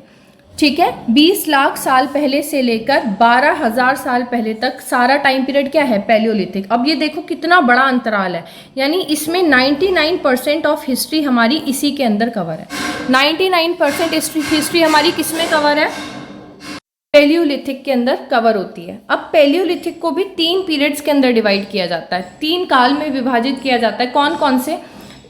ठीक है। 20 लाख साल पहले से लेकर 12,000 साल पहले तक सारा टाइम पीरियड क्या है, पैलियोलिथिक। अब ये देखो कितना बड़ा अंतराल है, यानी इसमें 99% ऑफ हिस्ट्री हमारी इसी के अंदर कवर है। 99% हिस्ट्री हमारी किस में कवर है, पैलियोलिथिक के अंदर कवर होती है। अब पैलियोलिथिक को भी 3 पीरियड्स के अंदर डिवाइड किया जाता है, 3 काल में विभाजित किया जाता है। कौन कौन से,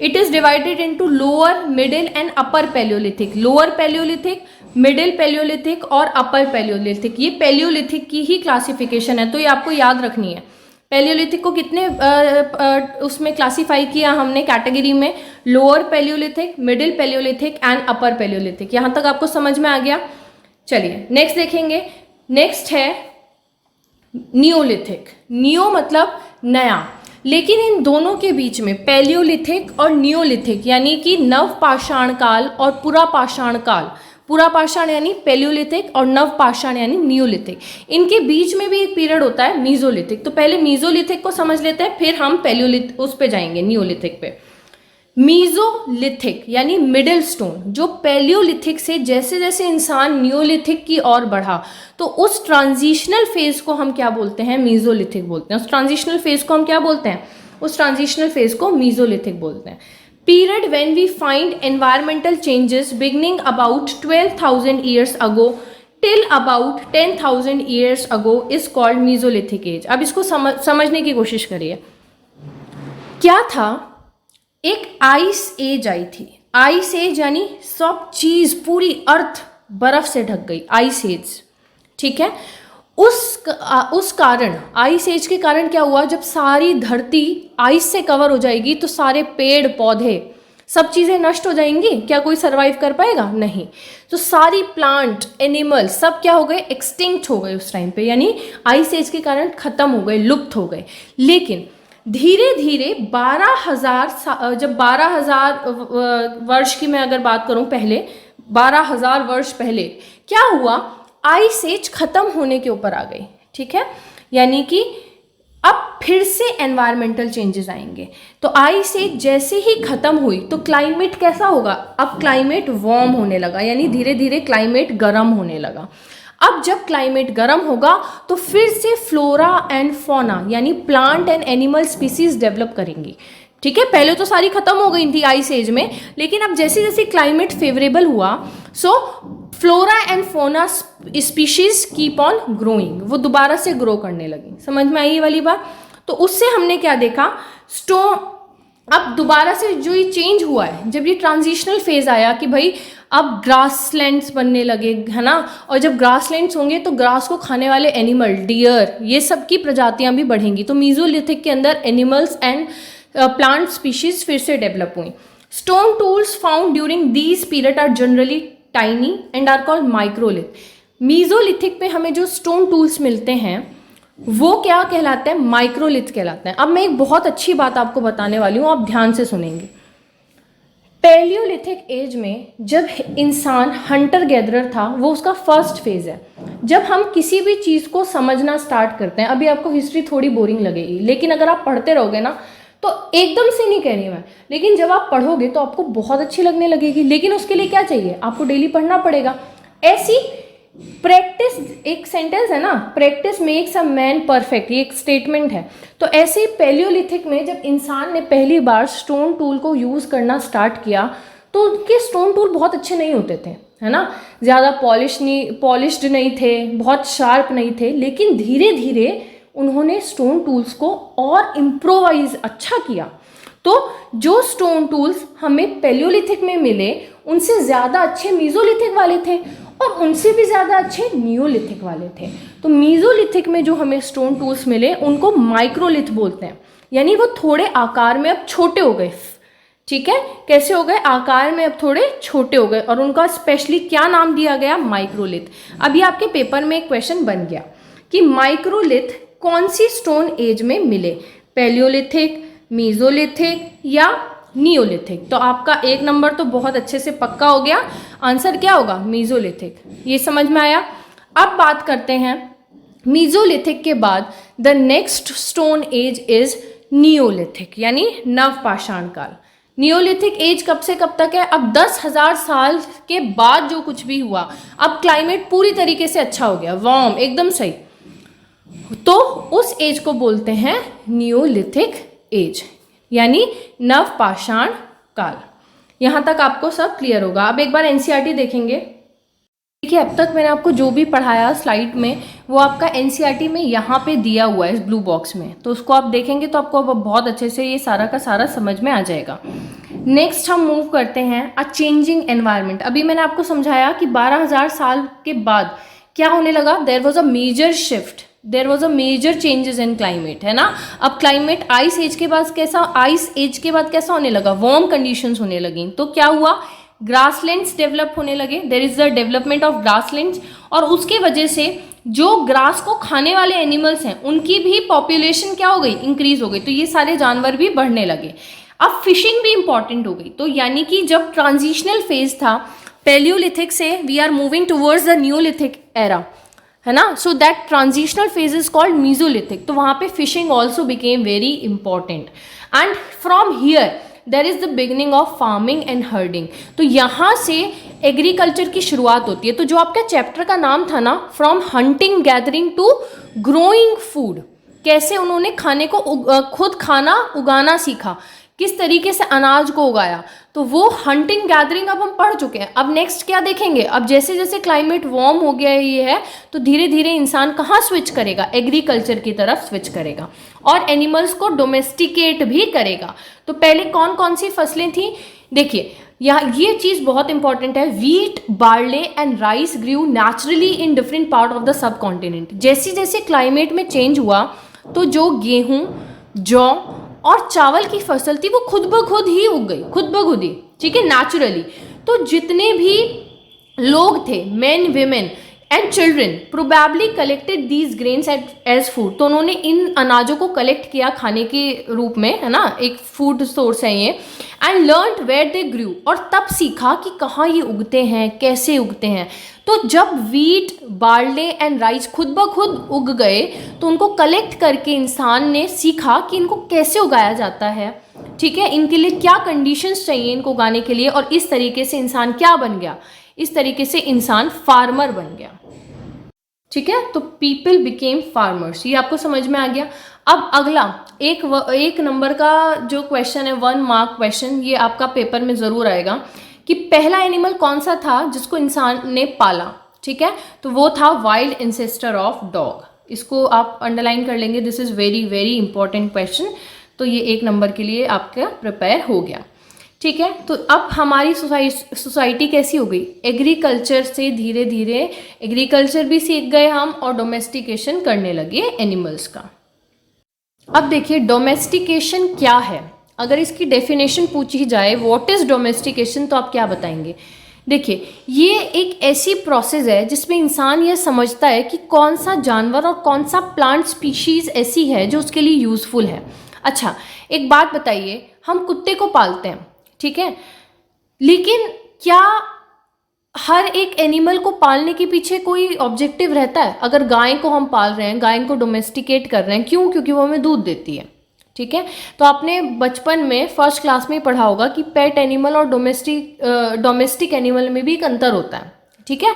it is divided into lower, middle and upper Palaeolithic. Lower Palaeolithic, middle Palaeolithic और अपर पैलियोलिथिक, ये पैलियोलिथिक की ही क्लासिफिकेशन है, तो ये आपको याद रखनी है। पैलियोलिथिक को कितने उसमें क्लासीफाई किया हमने कैटेगरी में, lower Palaeolithic, middle Palaeolithic and upper Palaeolithic. यहाँ तक आपको समझ में आ गया। चलिए नेक्स्ट देखेंगे। नेक्स्ट है नियोलिथिक। नियो मतलब नया, लेकिन इन दोनों के बीच में पैलियोलिथिक और नियोलिथिक यानी कि नव पाषाण काल और पुरा पाषाण काल, पुरा पाषाण यानी पैलियोलिथिक और नव पाषाण यानी नियोलिथिक, इनके बीच में भी एक पीरियड होता है मीजोलिथिक। तो पहले मीजोलिथिक को समझ लेते हैं, फिर हम पैलियोलिथिक उस पे जाएंगे, नियोलिथिक पे। मीजोलिथिक यानी मिडिल स्टोन, जो पैलियोलिथिक से जैसे जैसे इंसान नियोलिथिक की ओर बढ़ा, तो उस ट्रांजिशनल फेज को हम क्या बोलते हैं, मीजोलिथिक बोलते हैं। उस ट्रांजिशनल फेज को हम क्या बोलते हैं, उस ट्रांजिशनल फेज को मीजोलिथिक बोलते हैं। Period when we find environmental changes beginning about 12,000 years ago till about 10,000 years ago is called mesolithic age. अब इसको समझने की कोशिश करिए। क्या था, एक आइस एज आई थी। आइस एज यानी सब चीज, पूरी अर्थ बर्फ से ढक गई, आइस एज, ठीक है। उस कारण, आइस एज के कारण क्या हुआ, जब सारी धरती आइस से कवर हो जाएगी तो सारे पेड़ पौधे सब चीज़ें नष्ट हो जाएंगी, क्या कोई सरवाइव कर पाएगा, नहीं। तो सारी प्लांट एनिमल सब क्या हो गए, एक्सटिंक्ट हो गए उस टाइम पे, यानी आइस एज के कारण खत्म हो गए, लुप्त हो गए। लेकिन धीरे धीरे 12,000, जब 12,000 वर्ष की मैं अगर बात करूं, पहले 12,000 वर्ष पहले क्या हुआ, आइस एज खत्म होने के ऊपर आ गई, ठीक है। यानी कि अब फिर से एनवायरमेंटल चेंजेस आएंगे। तो आइस एज जैसे ही खत्म हुई तो क्लाइमेट कैसा होगा, अब क्लाइमेट वार्म होने लगा, यानी धीरे धीरे क्लाइमेट गर्म होने लगा। अब जब क्लाइमेट गर्म होगा तो फिर से फ्लोरा एंड फौना यानी plant and animal species develop करेंगी, ठीक है। पहले तो सारी खत्म हो गई थी आइस एज में, लेकिन अब जैसे जैसे क्लाइमेट फेवरेबल हुआ, so flora and fauna species keep on growing, वो दोबारा से ग्रो करने लगी। समझ में आई ये वाली बात। तो उससे हमने क्या देखा, अब दोबारा से जो ये चेंज हुआ है, जब ये ट्रांजिशनल फेज आया कि भाई अब ग्रासलैंड्स बनने लगे, है ना, और जब ग्रासलैंड्स होंगे तो ग्रास को खाने वाले एनिमल, डियर, ये सब की प्रजातियां भी बढ़ेंगी। तो मीजोलिथिक के अंदर एनिमल्स एंड प्लांट स्पीशीज फिर से डेवलप हुई। Stone tools found during these period are generally tiny and are called microlith. Mesolithic में हमें जो स्टोन टूल्स मिलते हैं वो क्या कहलाते हैं, माइक्रोलिथ कहलाते हैं। अब मैं एक बहुत अच्छी बात आपको बताने वाली हूँ, आप ध्यान से सुनेंगे। पैलियोलिथिक एज में जब इंसान हंटर गैदरर था, वो उसका फर्स्ट फेज है। जब हम किसी भी चीज़ को समझना स्टार्ट करते हैं, अभी आपको हिस्ट्री थोड़ी बोरिंग लगेगी, लेकिन अगर आप पढ़ते रहोगे ना, तो एकदम से नहीं कह रही मैं, लेकिन जब आप पढ़ोगे तो आपको बहुत अच्छी लगने लगेगी। लेकिन उसके लिए क्या चाहिए, आपको डेली पढ़ना पड़ेगा। ऐसी प्रैक्टिस, एक सेंटेंस है ना, practice makes a man perfect, ये एक स्टेटमेंट है। तो ऐसे ही में जब इंसान ने पहली बार स्टोन टूल को यूज़ करना स्टार्ट किया, तो उनके स्टोन टूल बहुत अच्छे नहीं होते थे, है ना, ज़्यादा पॉलिश्ड नहीं थे, बहुत शार्प नहीं थे। लेकिन धीरे धीरे उन्होंने स्टोन टूल्स को और इम्प्रोवाइज अच्छा किया। तो जो स्टोन टूल्स हमें पैलियोलिथिक में मिले, उनसे ज़्यादा अच्छे मीजोलिथिक वाले थे। और उनसे भी ज़्यादा अच्छे नियोलिथिक वाले थे। तो मीजोलिथिक में जो हमें स्टोन टूल्स मिले उनको माइक्रोलिथ बोलते हैं, यानी वो थोड़े आकार में अब छोटे हो गए। ठीक है, कैसे हो गए? आकार में अब थोड़े छोटे हो गए, और उनका स्पेशली क्या नाम दिया गया? माइक्रोलिथ। अभी आपके पेपर में एक क्वेश्चन बन गया कि माइक्रोलिथ कौन सी स्टोन एज में मिले, पैलियोलिथिक, मीजोलिथिक या नियोलिथिक? तो आपका 1 नंबर तो बहुत अच्छे से पक्का हो गया। आंसर क्या होगा? मीजोलिथिक। ये समझ में आया। अब बात करते हैं मीजोलिथिक के बाद the next stone age is Neolithic, यानी नवपाषाण काल। नियोलिथिक एज कब से कब तक है? अब 10,000 साल के बाद जो कुछ भी हुआ, अब क्लाइमेट पूरी तरीके से अच्छा हो गया, वार्म, एकदम सही, तो उस एज को बोलते हैं नियोलिथिक एज, यानी नवपाषाण काल। यहाँ तक आपको सब क्लियर होगा। अब एक बार एनसीईआरटी देखेंगे। देखिए, अब तक मैंने आपको जो भी पढ़ाया स्लाइड में वो आपका एनसीईआरटी में यहाँ पे दिया हुआ है इस ब्लू बॉक्स में, तो उसको आप देखेंगे तो आपको बहुत अच्छे से ये सारा का सारा समझ में आ जाएगा। नेक्स्ट हम मूव करते हैं अ चेंजिंग एनवायरनमेंट। अभी मैंने आपको समझाया कि 12,000 साल के बाद क्या होने लगा? There was a major shift, there was a major changes in climate, है ना। अब क्लाइमेट आइस एज के बाद कैसा होने लगा? वार्म कंडीशंस होने लगी। तो क्या हुआ? ग्रासलैंड्स डेवलप होने लगे, there is the development of grasslands, और उसके वजह से जो ग्रास को खाने वाले एनिमल्स हैं उनकी भी पॉपुलेशन क्या हो गई? इंक्रीज हो गई। तो ये सारे जानवर भी बढ़ने लगे। अब फिशिंग भी इंपॉर्टेंट हो गई। तो यानी कि जब ट्रांजिशनल फेज था पैलियोलिथिक से we are moving towards the neolithic era, है ना, so that transitional phase is called mesolithic. तो वहाँ पे fishing also became very important, and from here there is the beginning of farming and herding. तो यहाँ से agriculture की शुरुआत होती है। तो जो आपका चैप्टर का नाम था ना, from hunting gathering to growing food, कैसे उन्होंने खाने को खुद खाना उगाना सीखा, किस तरीके से अनाज को उगाया, तो वो हंटिंग गैदरिंग अब हम पढ़ चुके हैं। अब नेक्स्ट क्या देखेंगे? अब जैसे जैसे क्लाइमेट वार्म हो गया ये है, तो धीरे धीरे इंसान कहाँ स्विच करेगा? एग्रीकल्चर की तरफ स्विच करेगा, और एनिमल्स को डोमेस्टिकेट भी करेगा। तो पहले कौन कौन सी फसलें थी? देखिए, यहाँ ये चीज़ बहुत इंपॉर्टेंट है। Wheat, barley and rice grew naturally in different part of the subcontinent. जैसे जैसे क्लाइमेट में चेंज हुआ, तो जो गेहूँ, जौ और चावल की फसल थी वो खुद ब खुद ही उग गई, खुद ब खुद ही, ठीक है, नेचुरली। तो जितने भी लोग थे, men, women and children, probably collected these grains as food. तो उन्होंने इन अनाजों को कलेक्ट किया खाने के रूप में, है ना, एक फूड सोर्स है ये, एंड लर्न वेयर दे ग्रू, और तब सीखा कि कहाँ ये उगते हैं, कैसे उगते हैं। तो जब वीट, बार्ले एंड राइस खुद ब खुद उग गए, तो उनको कलेक्ट करके इंसान ने सीखा कि इनको कैसे उगाया जाता है, ठीक है, इनके लिए क्या कंडीशंस चाहिए इनको उगाने के लिए, और इस तरीके से इंसान क्या बन गया? इस तरीके से इंसान फार्मर बन गया, ठीक है। तो पीपल बिकेम फार्मर्स, ये आपको समझ में आ गया। अब अगला एक नंबर का जो क्वेश्चन है, 1 मार्क क्वेश्चन, ये आपका पेपर में ज़रूर आएगा कि पहला एनिमल कौन सा था जिसको इंसान ने पाला, ठीक है। तो वो था वाइल्ड इंसेस्टर ऑफ डॉग। इसको आप अंडरलाइन कर लेंगे, this is very very important question. तो ये 1 नंबर के लिए आपका प्रिपेयर हो गया, ठीक है। तो अब हमारी सोसाइटी कैसी हो गई? एग्रीकल्चर से धीरे धीरे एग्रीकल्चर भी सीख गए हम, और डोमेस्टिकेशन करने लगे एनिमल्स का। अब देखिए, डोमेस्टिकेशन क्या है? अगर इसकी डेफिनेशन पूछी जाए, व्हाट इज़ डोमेस्टिकेशन, तो आप क्या बताएंगे? देखिए, ये एक ऐसी प्रोसेस है जिसमें इंसान यह समझता है कि कौन सा जानवर और कौन सा प्लांट स्पीशीज़ ऐसी है जो उसके लिए यूज़फुल है। अच्छा, एक बात बताइए, हम कुत्ते को पालते हैं, ठीक है, लेकिन क्या हर एक एनिमल को पालने के पीछे कोई ऑब्जेक्टिव रहता है? अगर गाय को हम पाल रहे हैं, गाय को डोमेस्टिकेट कर रहे हैं, क्यों? क्योंकि वो हमें दूध देती है, ठीक है। तो आपने बचपन में फर्स्ट क्लास में पढ़ा होगा कि पेट एनिमल और डोमेस्टिक एनिमल में भी एक अंतर होता है, ठीक है।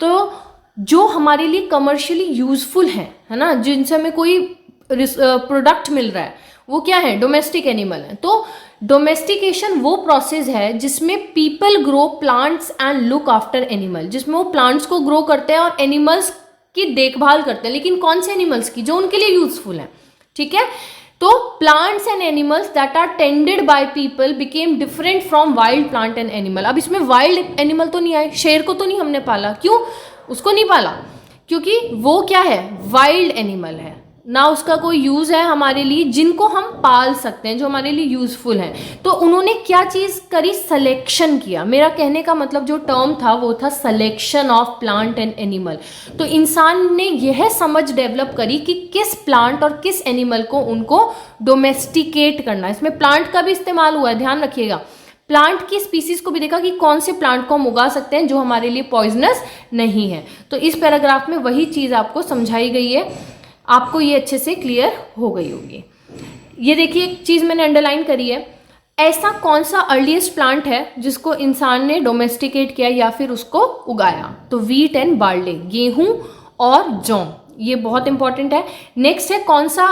तो जो हमारे लिए कमर्शियली यूजफुल है ना, जिनसे हमें कोई प्रोडक्ट मिल रहा है, वो क्या है? डोमेस्टिक एनिमल है। तो डोमेस्टिकेशन वो प्रोसेस है जिसमें people grow plants and look after animal, जिसमें वो प्लांट्स को ग्रो करते हैं और एनिमल्स की देखभाल करते हैं, लेकिन कौन से एनिमल्स की? जो उनके लिए यूजफुल है, ठीक है। तो plants and animals that are tended by people became different from wild plant and animal. अब इसमें वाइल्ड एनिमल तो नहीं आए, शेर को तो नहीं हमने पाला, क्यों उसको नहीं पाला, क्योंकि वो क्या है, वाइल्ड एनिमल है ना, उसका कोई यूज़ है हमारे लिए जिनको हम पाल सकते हैं, जो हमारे लिए यूज़फुल हैं। तो उन्होंने क्या चीज़ करी, सिलेक्शन किया। मेरा कहने का मतलब जो टर्म था वो था selection of plant and animal. तो इंसान ने यह समझ डेवलप करी कि किस प्लांट और किस एनिमल को उनको डोमेस्टिकेट करना है। इसमें प्लांट का भी इस्तेमाल हुआ है, ध्यान रखिएगा। प्लांट की स्पीसीज को भी देखा कि कौन से प्लांट को हम उगा सकते हैं जो हमारे लिए पॉइजनस नहीं है। तो इस पैराग्राफ में वही चीज़ आपको समझाई गई है, आपको ये अच्छे से क्लियर हो गई होगी। ये देखिए एक चीज़ मैंने अंडरलाइन करी है, ऐसा कौन सा अर्लीस्ट प्लांट है जिसको इंसान ने डोमेस्टिकेट किया या फिर उसको उगाया, तो व्हीट एंड बार्ले, गेहूं और जौ, ये बहुत इंपॉर्टेंट है। नेक्स्ट है कौन सा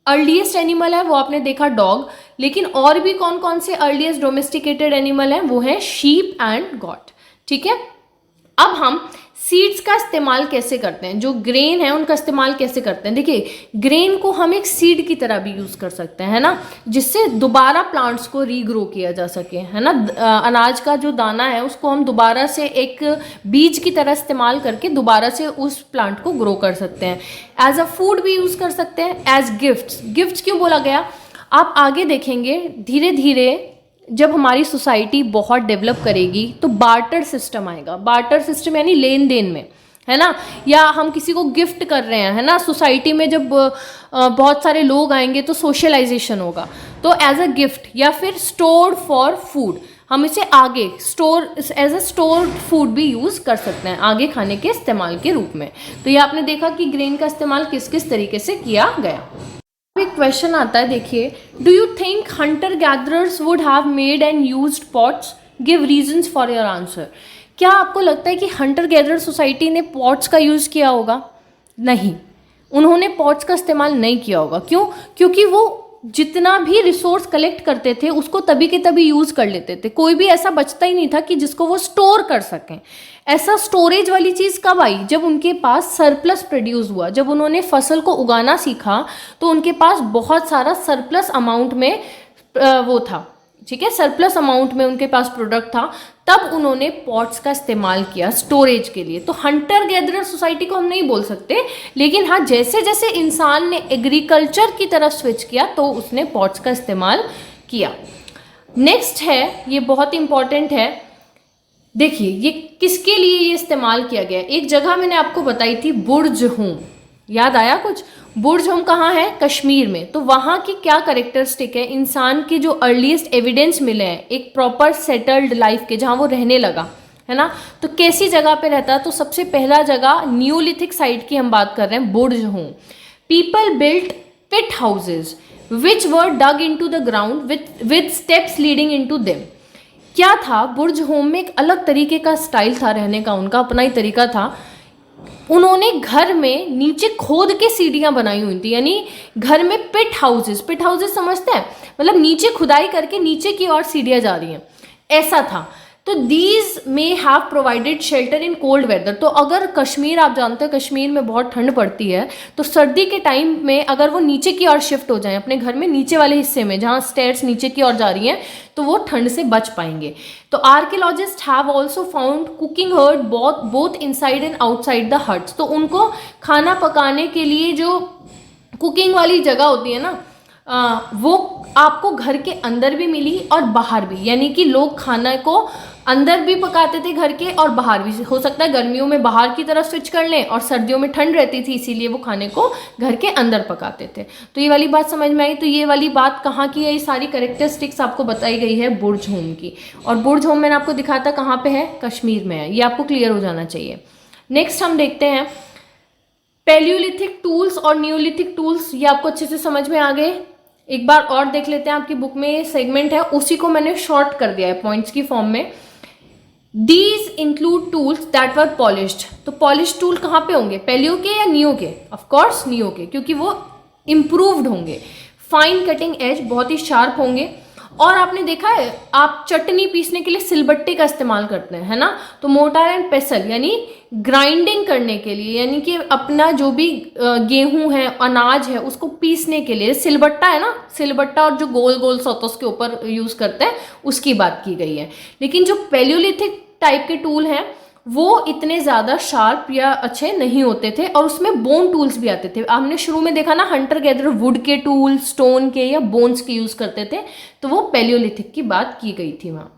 अर्लीस्ट एनिमल है, वो आपने देखा डॉग, लेकिन और भी कौन कौन से अर्लीस्ट डोमेस्टिकेटेड एनिमल हैं, वो है शीप एंड गॉट। ठीक है, अब हम सीड्स का इस्तेमाल कैसे करते हैं, जो ग्रेन है उनका इस्तेमाल कैसे करते हैं। देखिए ग्रेन को हम एक सीड की तरह भी यूज़ कर सकते हैं, है ना, जिससे दोबारा प्लांट्स को रीग्रो किया जा सके, है ना। अनाज का जो दाना है उसको हम दोबारा से एक बीज की तरह इस्तेमाल करके दोबारा से उस प्लांट को ग्रो कर सकते हैं। एज अ फूड भी यूज़ कर सकते हैं, एज गिफ्ट्स क्यों बोला गया, आप आगे देखेंगे धीरे धीरे जब हमारी सोसाइटी बहुत डेवलप करेगी तो बार्टर सिस्टम आएगा। बार्टर सिस्टम यानी लेन देन में, है ना, या हम किसी को गिफ्ट कर रहे हैं, है ना, सोसाइटी में जब बहुत सारे लोग आएंगे तो सोशलाइजेशन होगा, तो एज अ गिफ्ट या फिर स्टोर्ड फॉर फूड, हम इसे आगे एज अ स्टोर्ड फूड भी यूज़ कर सकते हैं आगे खाने के इस्तेमाल के रूप में। तो ये आपने देखा कि ग्रेन का इस्तेमाल किस किस तरीके से किया गया। एक क्वेश्चन आता है, देखिए, do you think Hunter gatherers would have made and used pots, give reasons for your answer. क्या आपको लगता है कि हंटर गैदरर सोसाइटी ने पॉट्स का यूज़ किया होगा? नहीं, उन्होंने पॉट्स का इस्तेमाल नहीं किया होगा। क्यों? क्योंकि वो जितना भी रिसोर्स कलेक्ट करते थे उसको तभी के तभी यूज़ कर लेते थे, कोई भी ऐसा बचता ही नहीं था कि जिसको वो स्टोर कर सकें। ऐसा स्टोरेज वाली चीज़ कब आई? जब उनके पास सरप्लस प्रोड्यूस हुआ, जब उन्होंने फसल को उगाना सीखा तो उनके पास बहुत सारा सरप्लस अमाउंट में वो था, ठीक है, सरप्लस अमाउंट में उनके पास प्रोडक्ट था, तब उन्होंने पॉट्स का इस्तेमाल किया स्टोरेज के लिए। तो हंटर गैदरर सोसाइटी को हम नहीं बोल सकते, लेकिन हाँ जैसे जैसे इंसान ने एग्रीकल्चर की तरफ स्विच किया तो उसने पॉट्स का इस्तेमाल किया। नेक्स्ट है, ये बहुत इंपॉर्टेंट है, देखिए ये किसके लिए ये इस्तेमाल किया गया। एक जगह मैंने आपको बताई थी बुर्ज होम, याद आया कुछ? बुर्ज होम कहाँ है? कश्मीर में। तो वहाँ की क्या कैरेक्टरिस्टिक है, इंसान के जो अर्लीस्ट एविडेंस मिले हैं एक प्रॉपर सेटल्ड लाइफ के, जहाँ वो रहने लगा, है ना, तो कैसी जगह पे रहता है? तो सबसे पहला जगह न्यूलिथिक साइट की हम बात कर रहे हैं, Burzahom. People built pit houses which were dug into the ground with steps leading into them. क्या था? बुर्ज होम में एक अलग तरीके का स्टाइल था रहने का, उनका अपना ही तरीका था। उन्होंने घर में नीचे खोद के सीढ़ियाँ बनाई हुई थी, यानी घर में पिट हाउसेस समझते हैं, मतलब नीचे खुदाई करके नीचे की ओर सीढ़ियाँ जा रही हैं, ऐसा था। तो these may have provided shelter in cold weather. तो अगर कश्मीर, आप जानते हैं कश्मीर में बहुत ठंड पड़ती है, तो सर्दी के टाइम में अगर वो नीचे की ओर शिफ्ट हो जाएं अपने घर में नीचे वाले हिस्से में जहाँ स्टेयर्स नीचे की ओर जा रही हैं, तो वो ठंड से बच पाएंगे। तो archaeologist have also found cooking hearth both inside and outside the huts. तो उनको खाना पकाने के लिए जो कुकिंग वाली जगह होती है ना, वो आपको घर के अंदर भी मिली और बाहर भी, यानी कि लोग खाना को अंदर भी पकाते थे घर के और बाहर भी। हो सकता है गर्मियों में बाहर की तरफ स्विच कर लें और सर्दियों में ठंड रहती थी इसीलिए वो खाने को घर के अंदर पकाते थे। तो ये वाली बात समझ में आई। तो ये वाली बात कहाँ की है? ये सारी कैरेक्टरिस्टिक्स आपको बताई गई है बुर्ज होम की, और बुर्ज होम मैंने आपको दिखाया था कहाँ पे है, कश्मीर में है, ये आपको क्लियर हो जाना चाहिए। नेक्स्ट हम देखते हैं पैलियोलिथिक टूल्स और न्यूलिथिक टूल्स, ये आपको अच्छे से समझ में आ गए। एक बार और देख लेते हैं, आपकी बुक में सेगमेंट है उसी को मैंने शॉर्ट कर दिया है पॉइंट्स की फॉर्म में। These include tools that were polished। तो पॉलिश टूल कहाँ पे होंगे, पैलियो के या नियो के? ऑफकोर्स नियो के, क्योंकि वो इम्प्रूव्ड होंगे। फाइन कटिंग एज, बहुत ही शार्प होंगे, और आपने देखा है आप चटनी पीसने के लिए सिलबट्टे का इस्तेमाल करते हैं, है ना। तो मोर्टार एंड पेसल यानी ग्राइंडिंग करने के लिए, यानी कि अपना जो भी गेहूं है, अनाज है, उसको पीसने के लिए सिलबट्टा है ना, सिलबट्टा और जो गोल गोल सा होता है उसके ऊपर यूज करते हैं, उसकी बात की गई है। लेकिन जो पैलियोलिथिक टाइप के टूल हैं वो इतने ज़्यादा शार्प या अच्छे नहीं होते थे, और उसमें बोन टूल्स भी आते थे। हमने शुरू में देखा ना, हंटर गैदर वुड के टूल, स्टोन के या बोन्स के यूज़ करते थे, तो वो पैलियोलिथिक की बात की गई थी वहाँ।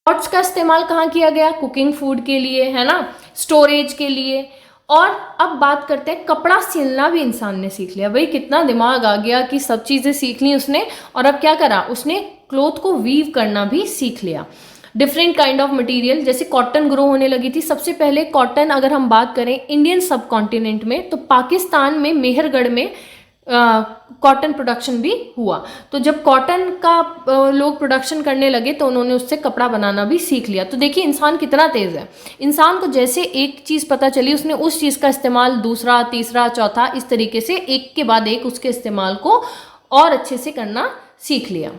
पॉट्स का इस्तेमाल कहाँ किया गया? कुकिंग फूड के लिए, है ना, स्टोरेज के लिए। और अब बात करते हैं, कपड़ा सिलना भी इंसान ने सीख लिया। भाई कितना दिमाग आ गया कि सब चीज़ें सीख ली उसने, और अब क्या करा उसने, क्लोथ को वीव करना भी सीख लिया। डिफरेंट काइंड ऑफ मटेरियल, जैसे कॉटन ग्रो होने लगी थी। सबसे पहले कॉटन अगर हम बात करें इंडियन सब कॉन्टिनेंट में, तो पाकिस्तान में मेहरगढ़ में कॉटन प्रोडक्शन भी हुआ। तो जब कॉटन का लोग प्रोडक्शन करने लगे तो उन्होंने उससे कपड़ा बनाना भी सीख लिया। तो देखिए इंसान कितना तेज़ है, इंसान को जैसे एक चीज़ पता चली उसने उस चीज़ का इस्तेमाल दूसरा, तीसरा, चौथा, इस तरीके से एक के बाद एक उसके इस्तेमाल को और अच्छे से करना सीख लिया।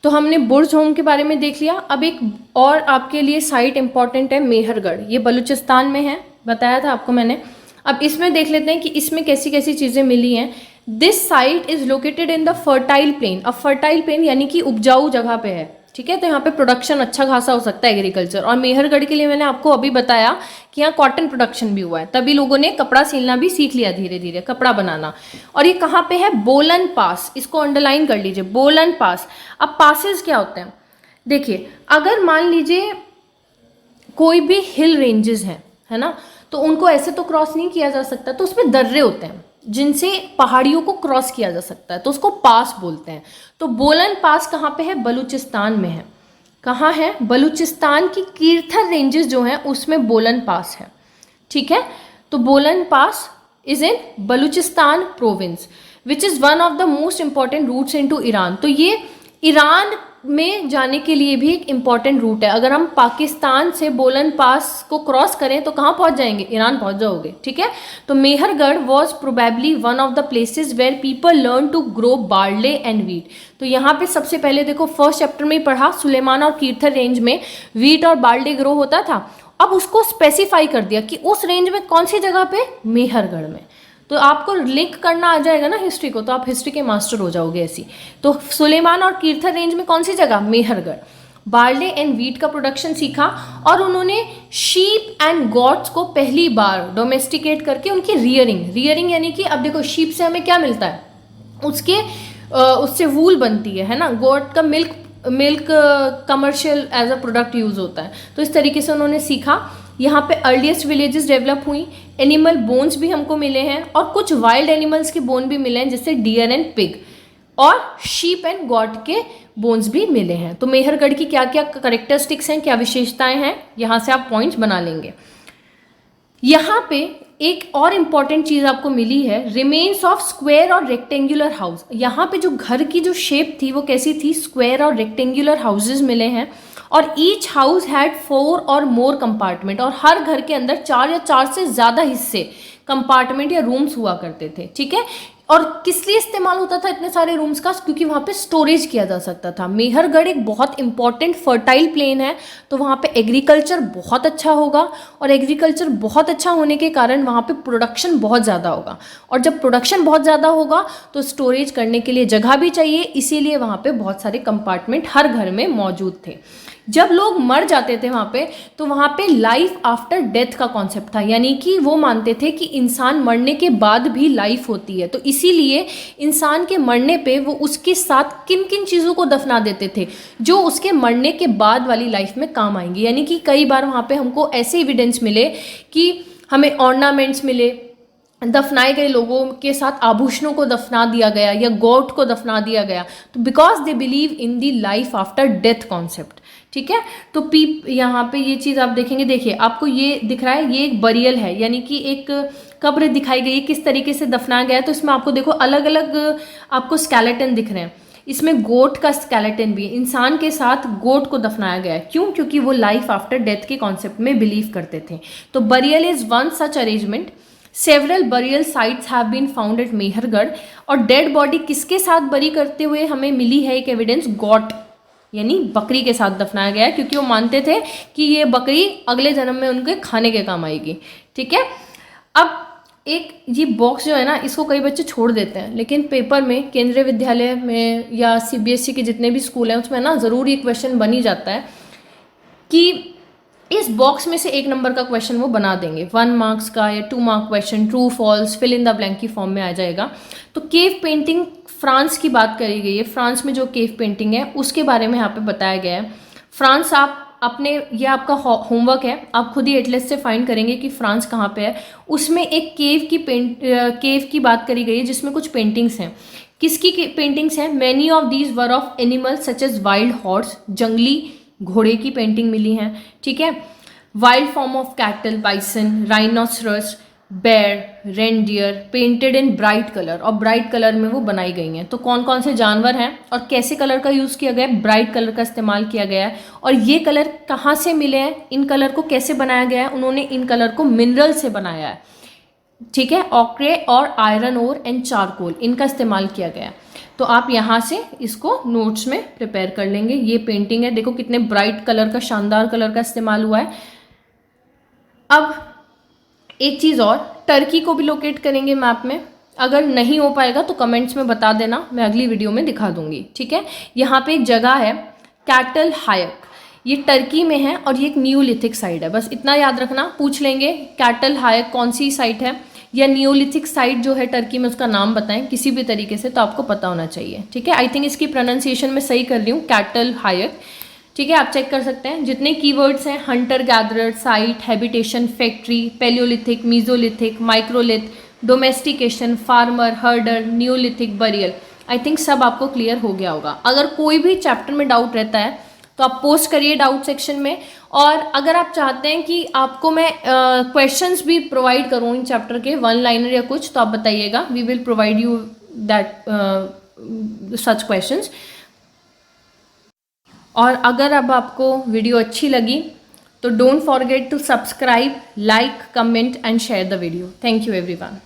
तो हमने बुर्ज होम के बारे में देख लिया। अब एक और आपके लिए साइट इंपॉर्टेंट है, मेहरगढ़। ये बलूचिस्तान में है, बताया था आपको मैंने। अब इसमें देख लेते हैं कि इसमें कैसी कैसी चीज़ें मिली हैं। This site is located in the fertile plain. अब फर्टाइल प्लेन यानी कि उपजाऊ जगह पे है, ठीक है। तो यहाँ पे प्रोडक्शन अच्छा खासा हो सकता है एग्रीकल्चर। और मेहरगढ़ के लिए मैंने आपको अभी बताया कि यहाँ कॉटन प्रोडक्शन भी हुआ है, तभी लोगों ने कपड़ा सिलना भी सीख लिया, धीरे धीरे कपड़ा बनाना। और ये कहाँ पे है? बोलन पास, इसको अंडरलाइन कर लीजिए, बोलन पास। अब पासेस क्या होते हैं? देखिए अगर मान लीजिए कोई भी हिल रेंजेस हैं, है ना, तो उनको ऐसे तो क्रॉस नहीं किया जा सकता, तो उसमें दर्रे होते हैं जिनसे पहाड़ियों को क्रॉस किया जा सकता है, तो उसको पास बोलते हैं। तो बोलन पास कहाँ पे है? बलूचिस्तान में है। कहाँ है? बलूचिस्तान की कीर्थर रेंजेस जो हैं उसमें बोलन पास है, ठीक है। तो Bolan pass is in Baluchistan province which is one of the most important routes into Iran. तो ये ईरान में जाने के लिए भी एक इम्पॉर्टेंट रूट है। अगर हम पाकिस्तान से बोलन पास को क्रॉस करें तो कहाँ पहुँच जाएंगे? ईरान पहुँच जाओगे, ठीक है। तो Mehrgarh was probably one of the places where people learn to grow barley and wheat. तो यहाँ पे सबसे पहले देखो, फर्स्ट चैप्टर में ही पढ़ा, सुलेमान और कीर्थर रेंज में वीट और बार्ले ग्रो होता था। अब उसको स्पेसिफाई कर दिया कि उस रेंज में कौन सी जगह पे? मेहरगढ़ में। तो आपको लिंक करना आ जाएगा ना हिस्ट्री को, तो आप हिस्ट्री के मास्टर हो जाओगे ऐसी। तो सुलेमान और कीर्थर रेंज में कौन सी जगह? मेहरगढ़। बार्ले एंड वीट का प्रोडक्शन सीखा, और उन्होंने शीप एंड गॉट्स को पहली बार डोमेस्टिकेट करके उनकी रियरिंग यानी कि अब देखो शीप से हमें क्या मिलता है? उससे वूल बनती है ना। गॉट का milk commercial as a product use होता है। तो इस तरीके से उन्होंने सीखा। यहाँ पे अर्लीस्ट विलेजेस डेवलप हुई। एनिमल बोन्स भी हमको मिले हैं, और कुछ वाइल्ड एनिमल्स के बोन भी मिले हैं, जैसे डियर एंड पिग, और शीप एंड गॉट के बोन्स भी मिले हैं। तो मेहरगढ़ की क्या क्या करेक्टरिस्टिक्स हैं, क्या विशेषताएं हैं, यहाँ से आप पॉइंट्स बना लेंगे। यहाँ पे एक और इम्पॉर्टेंट चीज़ आपको मिली है, रिमेन्स ऑफ स्क्वायर और रेक्टेंगुलर हाउस। यहाँ पे जो घर की जो शेप थी वो कैसी थी? स्क्वायर और रेक्टेंगुलर हाउसेज मिले हैं, और ईच हाउस हैड 4 और मोर कंपार्टमेंट, और हर घर के अंदर 4 या 4 से ज़्यादा हिस्से, कंपार्टमेंट या रूम्स हुआ करते थे, ठीक है। और किस लिए इस्तेमाल होता था इतने सारे रूम्स का? क्योंकि वहाँ पे स्टोरेज किया जा सकता था। मेहरगढ़ एक बहुत इंपॉर्टेंट फर्टाइल प्लेन है, तो वहाँ पे एग्रीकल्चर बहुत अच्छा होगा, और एग्रीकल्चर बहुत अच्छा होने के कारण वहाँ पे प्रोडक्शन बहुत ज़्यादा होगा, और जब प्रोडक्शन बहुत ज़्यादा होगा तो स्टोरेज करने के लिए जगह भी चाहिए, इसीलिए वहाँ पे बहुत सारे कंपार्टमेंट हर घर में मौजूद थे। जब लोग मर जाते थे वहाँ पे, तो वहाँ पे लाइफ आफ्टर डेथ का कॉन्सेप्ट था, यानी कि वो मानते थे कि इंसान मरने के बाद भी लाइफ होती है। तो इसीलिए इंसान के मरने पे वो उसके साथ किन किन चीज़ों को दफना देते थे जो उसके मरने के बाद वाली लाइफ में काम आएंगी। यानी कि कई बार वहाँ पे हमको ऐसे एविडेंस मिले कि हमें ऑर्नामेंट्स मिले, दफनाए गए लोगों के साथ आभूषणों को दफना दिया गया या गोट को दफना दिया गया, तो because they believe in the life after death concept, ठीक है। तो यहाँ पे ये चीज़ आप देखेंगे, देखिए आपको ये दिख रहा है, ये एक बरियल है, यानी कि एक कब्र दिखाई गई है, किस तरीके से दफनाया गया है। तो इसमें आपको देखो अलग अलग आपको स्केलेटन दिख रहे हैं। इसमें गोट का स्केलेटन भी है, इंसान के साथ गोट को दफनाया गया है। क्यों? क्योंकि वो लाइफ आफ्टर डेथ के कॉन्सेप्ट में बिलीव करते थे। तो burial is one such arrangement. Several burial sites have been found at Mehrgarh, और डेड बॉडी किसके साथ बरी करते हुए हमें मिली है एक एविडेंस, गॉट यानी बकरी के साथ दफनाया गया है, क्योंकि वो मानते थे कि ये बकरी अगले जन्म में उनके खाने के काम आएगी। ठीक है, अब एक ये बॉक्स जो है ना, इसको कई बच्चे छोड़ देते हैं, लेकिन पेपर में केंद्रीय विद्यालय में या सीबीएसई के जितने भी स्कूल हैं उसमें ना ज़रूर ये क्वेश्चन बन ही जाता है कि इस बॉक्स में से 1 नंबर का क्वेश्चन वो बना देंगे, 1 मार्क्स का या 2 mark question, true false, fill in the blank की फॉर्म में आ जाएगा। तो केव पेंटिंग फ्रांस की बात करी गई है, फ्रांस में जो केव पेंटिंग है उसके बारे में यहाँ पे बताया गया है। फ्रांस आप अपने, ये आपका होमवर्क है, आप खुद ही एटलस से फाइंड करेंगे कि फ्रांस कहाँ पे है। उसमें एक केव की बात करी गई है जिसमें कुछ पेंटिंग्स हैं। किसकी पेंटिंग्स हैं? Many of these were of animals such as wild horse, जंगली घोड़े की पेंटिंग मिली है। ठीक है, wild form of cattle, bison, rhinoceros, bear, reindeer, painted in bright colour, और ब्राइट कलर में वो बनाई गई हैं। तो कौन कौन से जानवर हैं और कैसे कलर का यूज़ किया गया है? ब्राइट कलर का इस्तेमाल किया गया है। और ये कलर कहाँ से मिले हैं? इन कलर को कैसे बनाया गया है? उन्होंने इन कलर को मिनरल से बनाया है। ठीक है, ऑक्रे और आयरन ओर एंड चारकोल, इनका इस्तेमाल किया गया है। तो आप यहाँ से इसको नोट्स में प्रिपेयर कर लेंगे। ये पेंटिंग है, देखो कितने ब्राइट कलर का, शानदार कलर का इस्तेमाल हुआ है। अब एक चीज़ और, टर्की को भी लोकेट करेंगे मैप में। अगर नहीं हो पाएगा तो कमेंट्स में बता देना, मैं अगली वीडियो में दिखा दूंगी। ठीक है, यहाँ पे एक जगह है कैटल हायक, ये टर्की में है और ये एक न्यूलिथिक साइट है। बस इतना याद रखना, पूछ लेंगे कैटल हायक कौन सी साइट है या न्यूलिथिक साइट जो है टर्की में, उसका नाम बताएं किसी भी तरीके से, तो आपको पता होना चाहिए। ठीक है, आई थिंक इसकी प्रोनाउंसिएशन मैं सही कर रही हूँ, कैटल हायक। ठीक है, आप चेक कर सकते हैं जितने कीवर्ड्स हैं, hunter gatherer, site, habitation, factory, palaeolithic, mesolithic, microlith, domestication, farmer, herder, neolithic, burial, I think सब आपको क्लियर हो गया होगा। अगर कोई भी चैप्टर में डाउट रहता है तो आप पोस्ट करिए डाउट सेक्शन में, और अगर आप चाहते हैं कि आपको मैं क्वेश्चंस भी प्रोवाइड करूँ इन चैप्टर के, 1 लाइनर या कुछ, तो आप बताइएगा, we will provide you that such questions. और अगर अब आपको वीडियो अच्छी लगी तो don't forget to subscribe, like, comment and share the video. Thank you everyone.